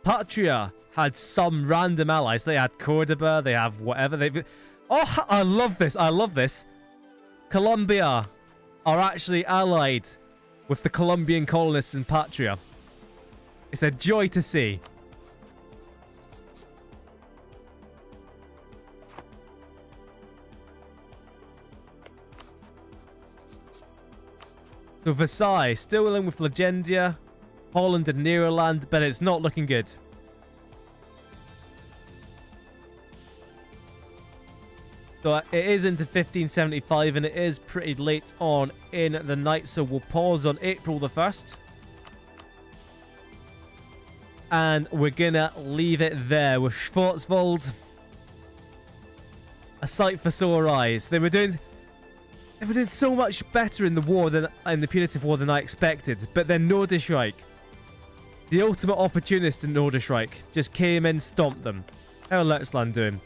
Patria had some random allies. They had Cordoba, they have whatever. They've... Oh, I love this. I love this. Colombia are actually allied with the Colombian colonists in Patria. It's a joy to see. So Versailles, still in with Legendia, Holland and Neroland, but it's not looking good. So it is into 1575 and it is pretty late on in the night, so we'll pause on April the 1st. And we're gonna leave it there with Schwarzwald. A sight for sore eyes. They were doing so much better in the war than in the punitive war than I expected. But then Nordischreich, the ultimate opportunist in Nordischreich, just came in, stomped them. How are Lechland doing?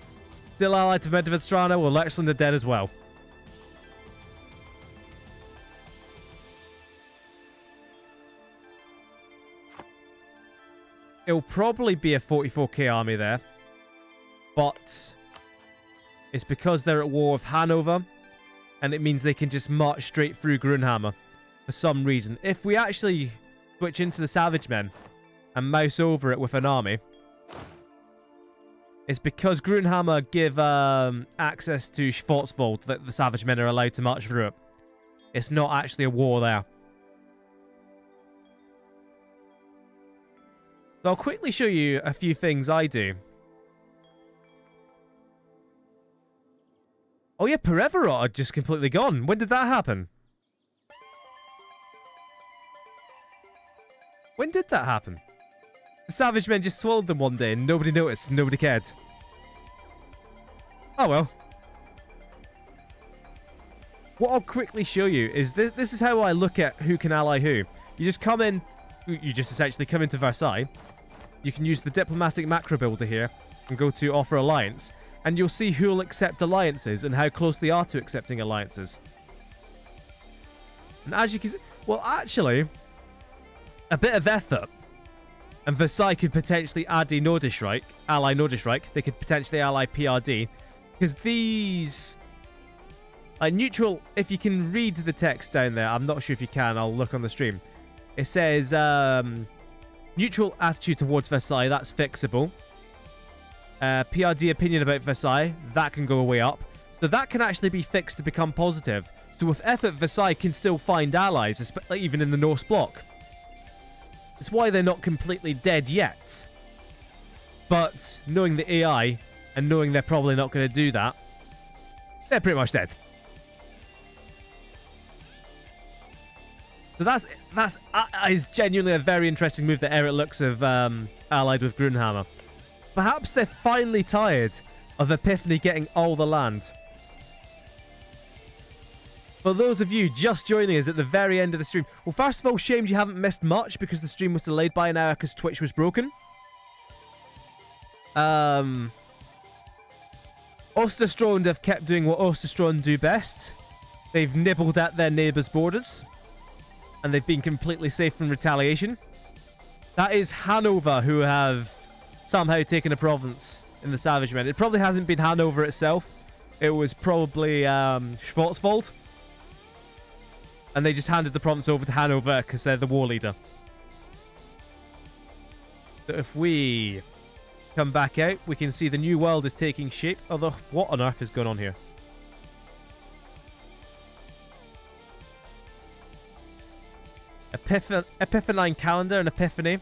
Still allied to Medvedstrana? Well, Lechland are dead as well. It'll probably be a 44k army there. But it's because they're at war with Hanover. And it means they can just march straight through Grunhammer for some reason. If we actually switch into the Savage Men and mouse over it with an army, it's because Grunhammer give access to Schwarzwald that the Savage Men are allowed to march through it. It's not actually a war there. So I'll quickly show you a few things I do. Oh yeah, Perevorot had just completely gone. When did that happen? When did that happen? The Savage Men just swallowed them one day and nobody noticed and nobody cared. Oh well. what I'll quickly show you is this is how I look at who can ally who. You just come in, you just essentially come into Versailles. You can use the diplomatic macro builder here and go to offer alliance, and you'll see who will accept alliances and how close they are to accepting alliances. And as you can see, well, actually, a bit of effort, and Versailles could potentially add a Nordischreich, ally Nordischreich. They could potentially ally PRD, because these neutral. If you can read the text down there, I'm not sure if you can. I'll look on the stream. It says neutral attitude towards Versailles. That's fixable. PRD opinion about Versailles, that can go way up. So that can actually be fixed to become positive. So with effort, Versailles can still find allies, especially even in the Norse bloc. It's why they're not completely dead yet. But knowing the AI and knowing they're probably not going to do that, they're pretty much dead. So that is genuinely a very interesting move that Eric looks have allied with Grunhammer. Perhaps they're finally tired of Epiphany getting all the land. For those of you just joining us at the very end of the stream, well, first of all, shamed you haven't missed much because the stream was delayed by an hour because Twitch was broken. Osterstrand have kept doing what Osterstrand do best. They've nibbled at their neighbours' borders. And they've been completely safe from retaliation. That is Hanover who have somehow taken a province in the Savage Men. It probably hasn't been Hanover itself. It was probably Schwarzwald. And they just handed the province over to Hanover because they're the war leader. So if we come back out, we can see the new world is taking shape. Although, what on earth is going on here? Epiphanine calendar and Epiphany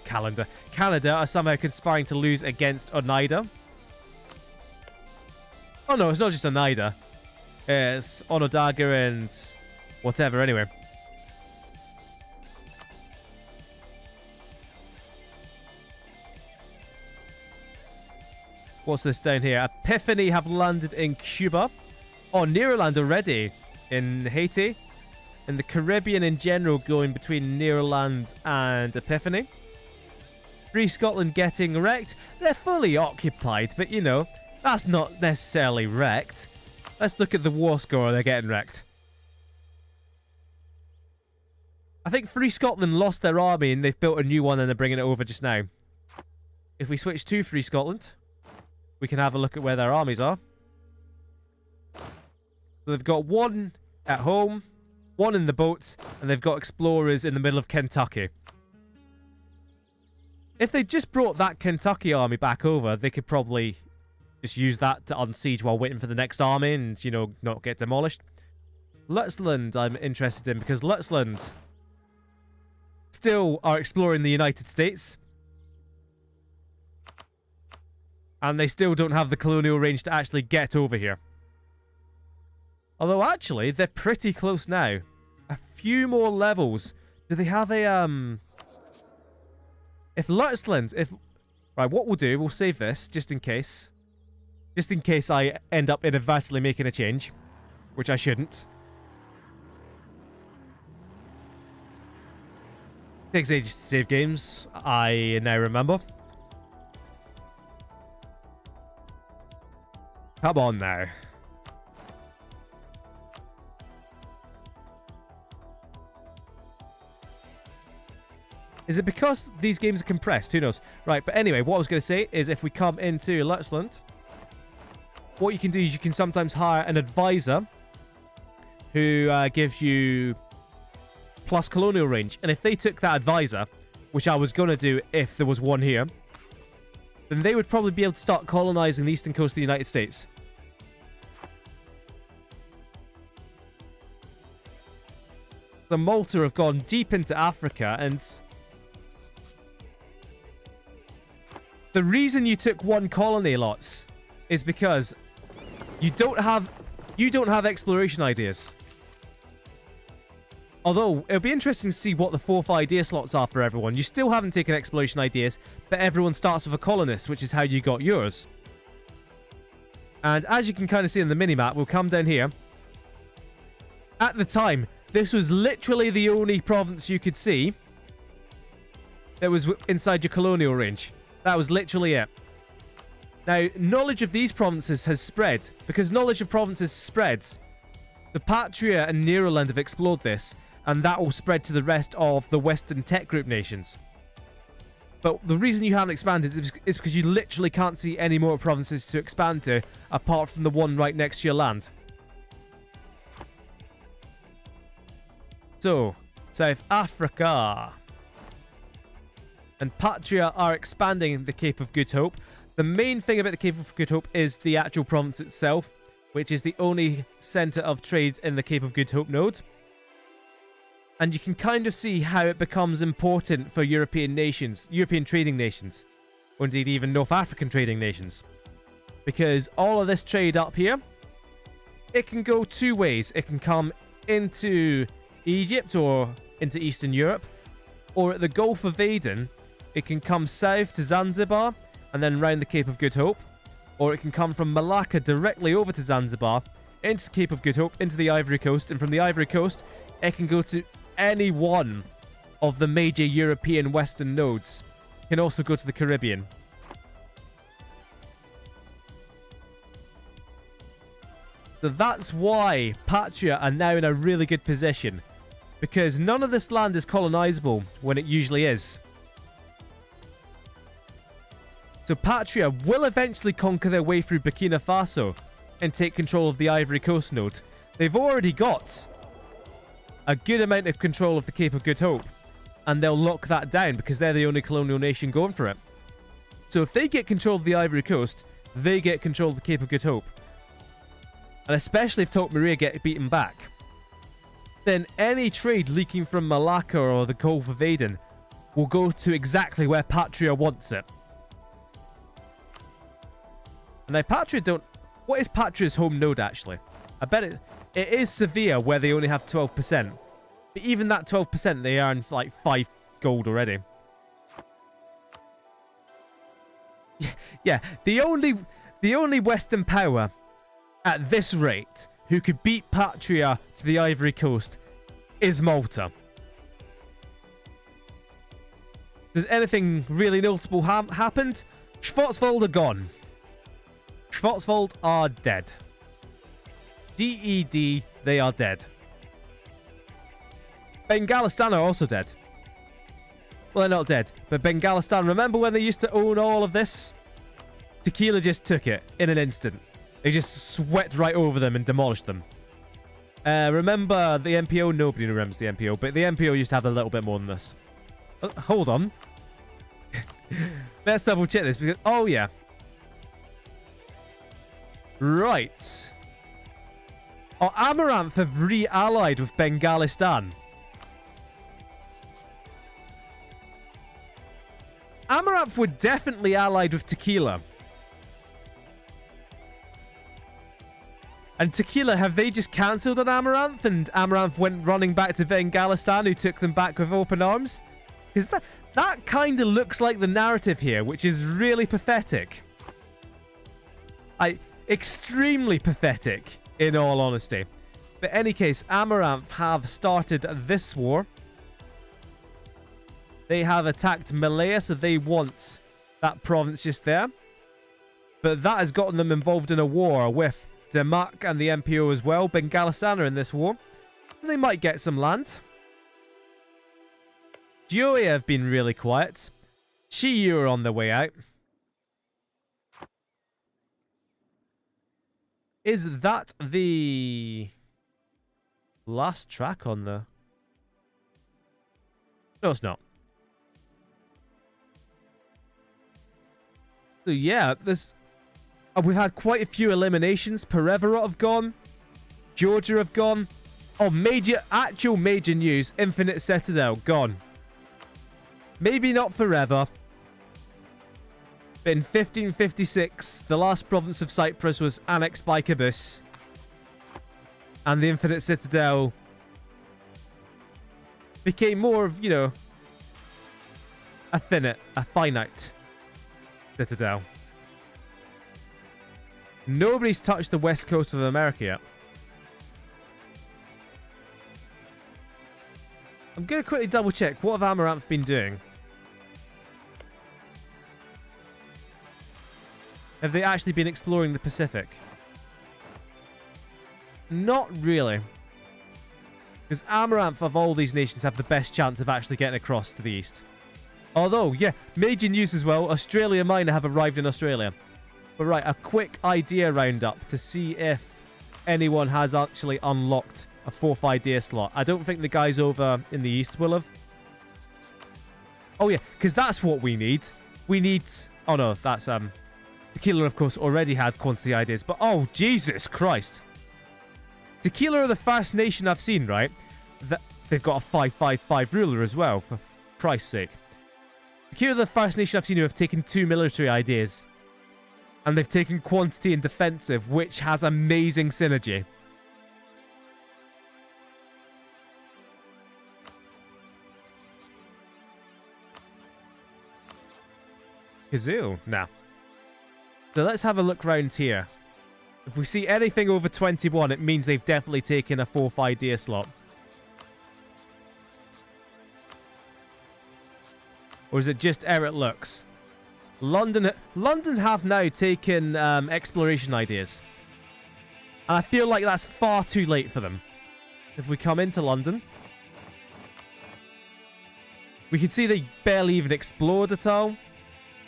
calendar. Canada are somehow conspiring to lose against Oneida. Oh no, it's not just Oneida. It's Onondaga and whatever anyway. What's this down here? Epiphany have landed in Cuba. Oh, Neroland already in Haiti. And the Caribbean in general going between Neroland and Epiphany. Free Scotland getting wrecked. They're fully occupied, but you know, that's not necessarily wrecked. Let's look at the war score. They're getting wrecked. I think Free Scotland lost their army and they've built a new one and they're bringing it over just now. If we switch to Free Scotland, we can have a look at where their armies are. So they've got one at home, one in the boats, and they've got explorers in the middle of Kentucky. If they just brought that Kentucky army back over, they could probably just use that to unsiege while waiting for the next army and, you know, not get demolished. Lutzland I'm interested in because Lutzland still are exploring the United States. And they still don't have the colonial range to actually get over here. Although, actually, they're pretty close now. A few more levels. Do they have a, If Lutzland... Right, what we'll do, we'll save this, just in case. Just in case I end up inadvertently making a change. Which I shouldn't. Takes ages to save games, I now remember. Come on now. Is it because these games are compressed? Who knows? Right, but anyway, what I was going to say is if we come into Lutzland, what you can do is you can sometimes hire an advisor who gives you plus colonial range. And if they took that advisor, which I was going to do if there was one here, then they would probably be able to start colonizing the eastern coast of the United States. The Malta have gone deep into Africa, and the reason you took one colony, lots, is because you don't have exploration ideas. Although, it'll be interesting to see what the 4th idea slots are for everyone. You still haven't taken exploration ideas, but everyone starts with a colonist, which is how you got yours. And as you can kind of see in the minimap, we'll come down here. At the time, this was literally the only province you could see that was inside your colonial range. That was literally it. Now, knowledge of these provinces has spread. Because knowledge of provinces spreads, the Patria and Neroland have explored this, and that will spread to the rest of the Western Tech Group nations. But the reason you haven't expanded is because you literally can't see any more provinces to expand to, apart from the one right next to your land. So, South Africa and Patria are expanding the Cape of Good Hope. The main thing about the Cape of Good Hope is the actual province itself, which is the only centre of trade in the Cape of Good Hope node. And you can kind of see how it becomes important for European nations, European trading nations, or indeed even North African trading nations. Because all of this trade up here, it can go two ways. It can come into Egypt or into Eastern Europe, or at the Gulf of Aden, it can come south to Zanzibar and then round the Cape of Good Hope, or it can come from Malacca directly over to Zanzibar, into the Cape of Good Hope, into the Ivory Coast, and from the Ivory Coast, it can go to any one of the major European Western nodes. It can also go to the Caribbean. So that's why Patria are now in a really good position, because none of this land is colonizable when it usually is. So Patria will eventually conquer their way through Burkina Faso and take control of the Ivory Coast node. They've already got a good amount of control of the Cape of Good Hope, and they'll lock that down because they're the only colonial nation going for it. So if they get control of the Ivory Coast, they get control of the Cape of Good Hope. And especially if Tote Maria get beaten back, then any trade leaking from Malacca or the Gulf of Aden will go to exactly where Patria wants it. Now, Patria don't... What is Patria's home node, actually? I bet it is Sevilla, where they only have 12%. But even that 12%, they earn, like, 5 gold already. Yeah, the only Western power at this rate who could beat Patria to the Ivory Coast is Malta. Does anything really notable happened? Schwarzwald are gone. Schwarzwald are dead. DED, they are dead. Bengalistan are also dead. Well, they're not dead, but Bengalistan, remember when they used to own all of this? Tequila just took it in an instant. They just swept right over them and demolished them. Remember the MPO? Nobody remembers the MPO, but the MPO used to have a little bit more than this. Hold on. Let's double check this because... Oh, yeah. Right. Oh, Amaranth have re-allied with Bengalistan. Amaranth were definitely allied with Tequila. And Tequila, have they just cancelled on Amaranth? And Amaranth went running back to Bengalistan, who took them back with open arms? Because that kind of looks like the narrative here, which is really pathetic. Extremely pathetic, in all honesty. But in any case, Amaranth have started this war. They have attacked Malaya, so they want that province just there. But that has gotten them involved in a war with Denmark and the MPO as well. Bengalistan are in this war. They might get some land. Joey have been really quiet. Chiyu are on their way out. Is that the last track on the... No, it's not. So yeah, this... we've had quite a few eliminations. Pereverot have gone. Georgia have gone. Oh, actual major news. Infinite Citadel, gone. Maybe not forever. But in 1556, the last province of Cyprus was annexed by Caboose. And the Infinite Citadel became more of, you know, a finite citadel. Nobody's touched the west coast of America yet. I'm going to quickly double check. What have Amaranth been doing? Have they actually been exploring the Pacific? Not really. Because Amaranth of all these nations have the best chance of actually getting across to the east. Although, yeah, major news as well. Australia Minor have arrived in Australia. But right, a quick idea roundup to see if anyone has actually unlocked a 4th idea slot. I don't think the guys over in the east will have. Oh yeah, because that's what we need. We need... Oh no, that's... Tequila, of course, already had quantity ideas. But oh, Jesus Christ. Tequila are the first nation I've seen, right? That they've got a 555 ruler as well, for Christ's sake. Tequila are the first nation I've seen who have taken 2 military ideas. And they've taken quantity and defensive, which has amazing synergy. Kazoo? Nah. So let's have a look round here. If we see anything over 21, it means they've definitely taken a 4th idea slot. Or is it just Eric Lux? London have now taken exploration ideas. And I feel like that's far too late for them. If we come into London, we can see they barely even explored at all.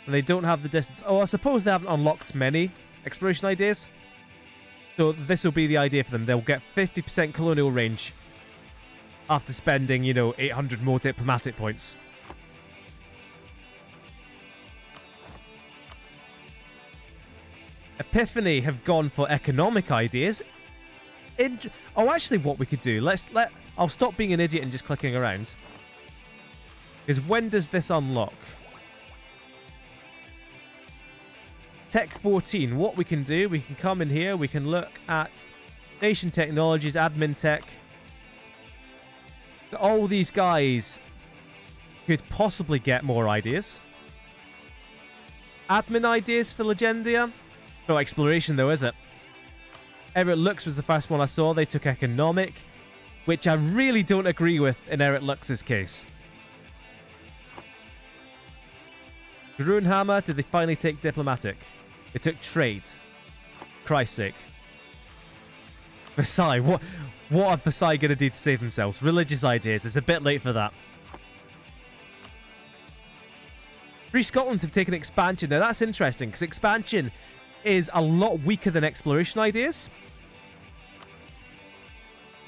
And they don't have the distance. Oh, I suppose they haven't unlocked many exploration ideas. So this will be the idea for them. They'll get 50% colonial range after spending, you know, 800 more diplomatic points. Epiphany have gone for economic ideas. Oh, actually, what we could do, I'll stop being an idiot and just clicking around. Is when does this unlock? Tech 14. What we can do, we can come in here, we can look at Nation Technologies, Admin Tech. All these guys could possibly get more ideas. Admin ideas for Legendia. No exploration though, is it? Eric Lux was the first one I saw. They took economic, which I really don't agree with in Eric Lux's case. Grunhammer, did they finally take diplomatic? They took trade. Christ's sake. Versailles, what are Versailles going to do to save themselves? Religious ideas, it's a bit late for that. Free Scotland have taken expansion. Now that's interesting, because expansion is a lot weaker than exploration ideas.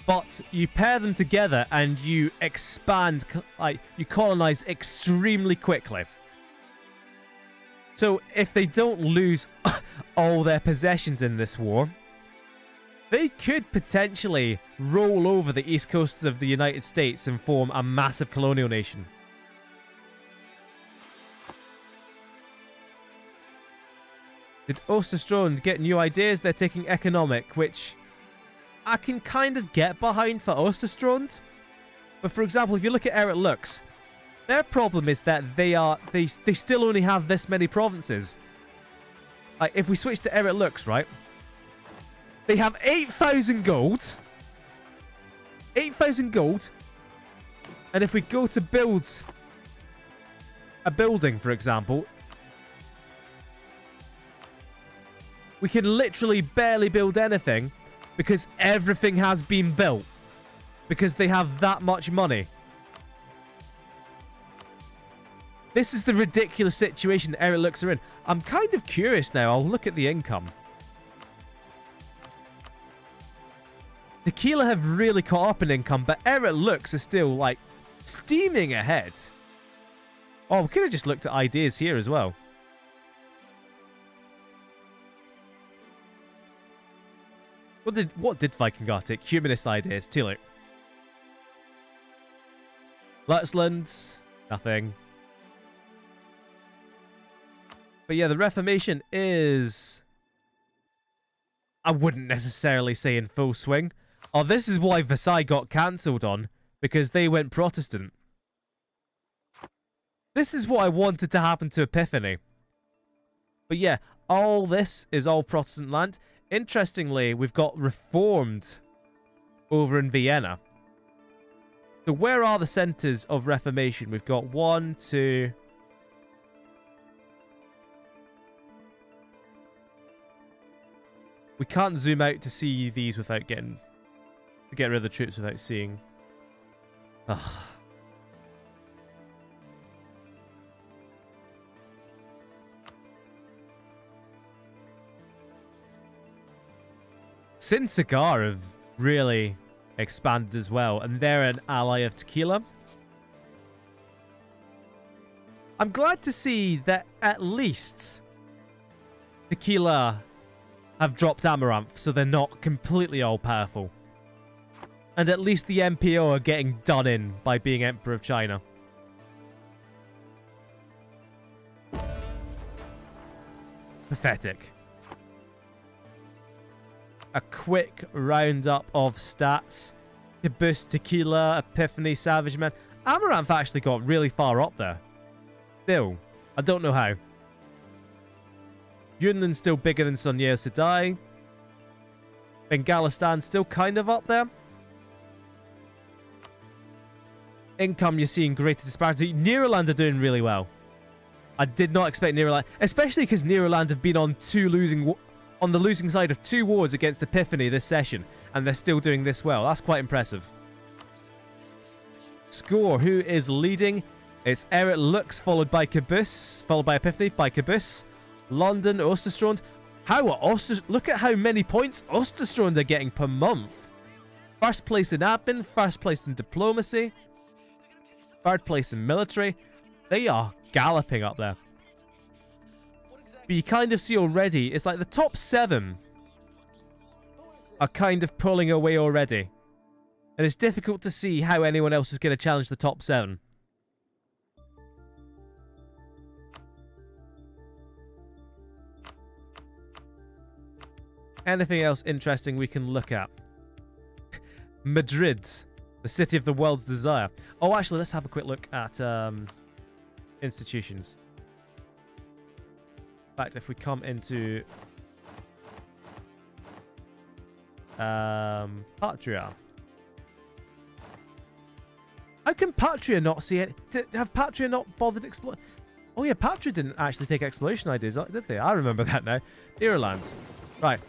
But you pair them together and you expand, like, you colonize extremely quickly. So if they don't lose all their possessions in this war, they could potentially roll over the east coast of the United States and form a massive colonial nation. Did Osterstrand get new ideas? They're taking economic, which I can kind of get behind for Osterstrand. But for example, if you look at Eric Lux, their problem is that they still only have this many provinces. Like, if we switch to Eric Lux, right? They have 8,000 gold. 8,000 gold. And if we go to build a building, for example, we can literally barely build anything because everything has been built. Because they have that much money. This is the ridiculous situation that Eric Lux are in. I'm kind of curious now. I'll look at the income. Tequila have really caught up in income, but Eric Lux is still, like, steaming ahead. Oh, we could have just looked at ideas here as well. What did Vikingar take? Humanist ideas. Too late. Lutzland. Nothing. But yeah, the Reformation is... I wouldn't necessarily say in full swing. Oh, this is why Versailles got cancelled on. Because they went Protestant. This is what I wanted to happen to Epiphany. But yeah, all this is all Protestant land. Interestingly, we've got Reformed over in Vienna. So where are the centers of reformation? We've got 1, 2... We can't zoom out to see these without getting... To get rid of the troops without seeing. Ugh. Sin Cigar have really expanded as well, and they're an ally of Tequila. I'm glad to see that at least Tequila have dropped Amaranth, so they're not completely all-powerful. And at least the MPO are getting done in by being Emperor of China. Pathetic. A quick roundup of stats. Caboose, Tequila, Epiphany, Savage Man. Amaranth actually got really far up there. Still, I don't know how. Yunnan still bigger than Sonyeo Sedai. Bengalistan still kind of up there. Income, you're seeing greater disparity. Neroland are doing really well. I did not expect Neroland, especially because Neroland have been on the losing side of 2 wars against Epiphany this session, and they're still doing this well. That's quite impressive. Score, who is leading? It's Eric Lux, followed by Caboose, followed by Epiphany, by Caboose. London, Osterstrand. Look at how many points Osterstrand are getting per month. First place in admin, first place in diplomacy, third place in military. They are galloping up there. But you kind of see already, it's like the top 7 are kind of pulling away already. And it's difficult to see how anyone else is going to challenge the top 7. Anything else interesting we can look at? Madrid, the city of the world's desire. Oh, actually, let's have a quick look at institutions. In fact, if we come into Patria. How can Patria not see it? Have Patria not bothered exploring? Oh yeah, Patria didn't actually take exploration ideas, did they? I remember that now. Neroland. Right.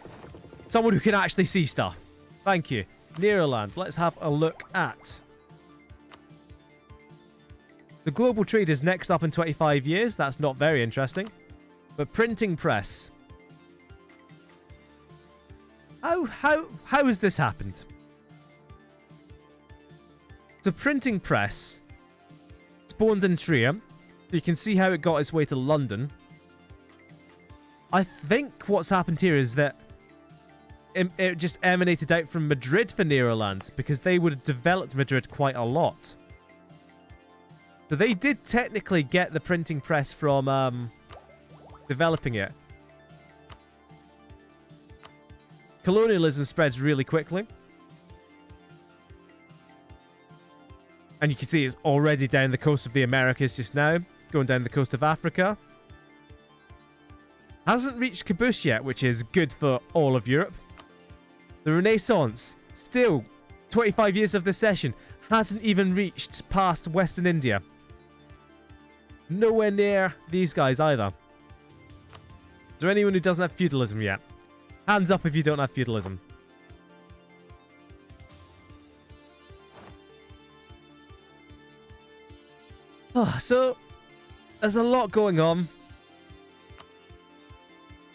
Someone who can actually see stuff. Thank you. Neroland. Let's have a look at... The global trade is next up in 25 years. That's not very interesting. But printing press. How has this happened? So printing press spawned in Trier. You can see how it got its way to London. I think what's happened here is that it just emanated out from Madrid for Neroland, because they would have developed Madrid quite a lot. So they did technically get the printing press from developing it. Colonialism spreads really quickly. And you can see it's already down the coast of the Americas just now. Going down the coast of Africa. Hasn't reached Caboose yet, which is good for all of Europe. The Renaissance, still 25 years of this session, hasn't even reached past Western India. Nowhere near these guys either. Is there anyone who doesn't have feudalism yet? Hands up if you don't have feudalism. Oh, so, there's a lot going on.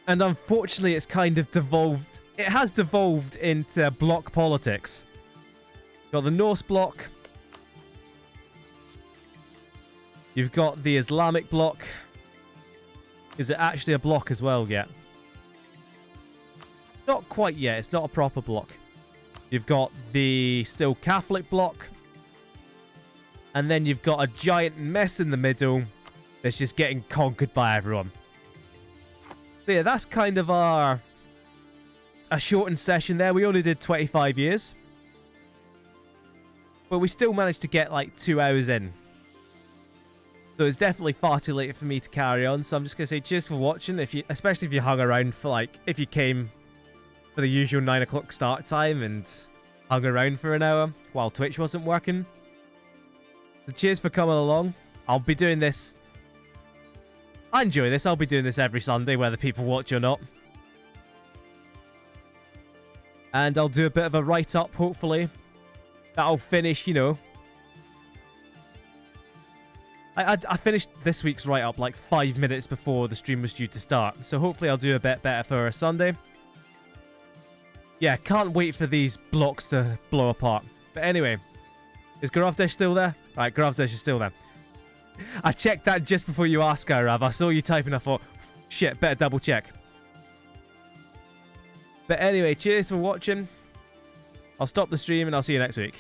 And unfortunately, it's kind of devolved. It has devolved into block politics. Got the Norse bloc. You've got the Islamic bloc. Is it actually a bloc as well yet? Not quite yet. It's not a proper bloc. You've got the still Catholic bloc. And then you've got a giant mess in the middle that's just getting conquered by everyone. So yeah, that's kind of a shortened session there. We only did 25 years. But we still managed to get like 2 hours in. So it's definitely far too late for me to carry on. So I'm just going to say cheers for watching. Especially if you hung around for if you came for the usual 9 o'clock start time and hung around for an hour while Twitch wasn't working. So cheers for coming along. I'll be doing this. I enjoy this. I'll be doing this every Sunday, whether people watch or not. And I'll do a bit of a write-up, hopefully. That'll finish, you know. I finished this week's write-up like 5 minutes before the stream was due to start. So hopefully I'll do a bit better for a Sunday. Yeah, can't wait for these blocks to blow apart. But anyway, is Garavdesh still there? Right, Garavdesh is still there. I checked that just before you asked, Rav. I saw you typing, I thought, shit, better double check. But anyway, cheers for watching. I'll stop the stream and I'll see you next week.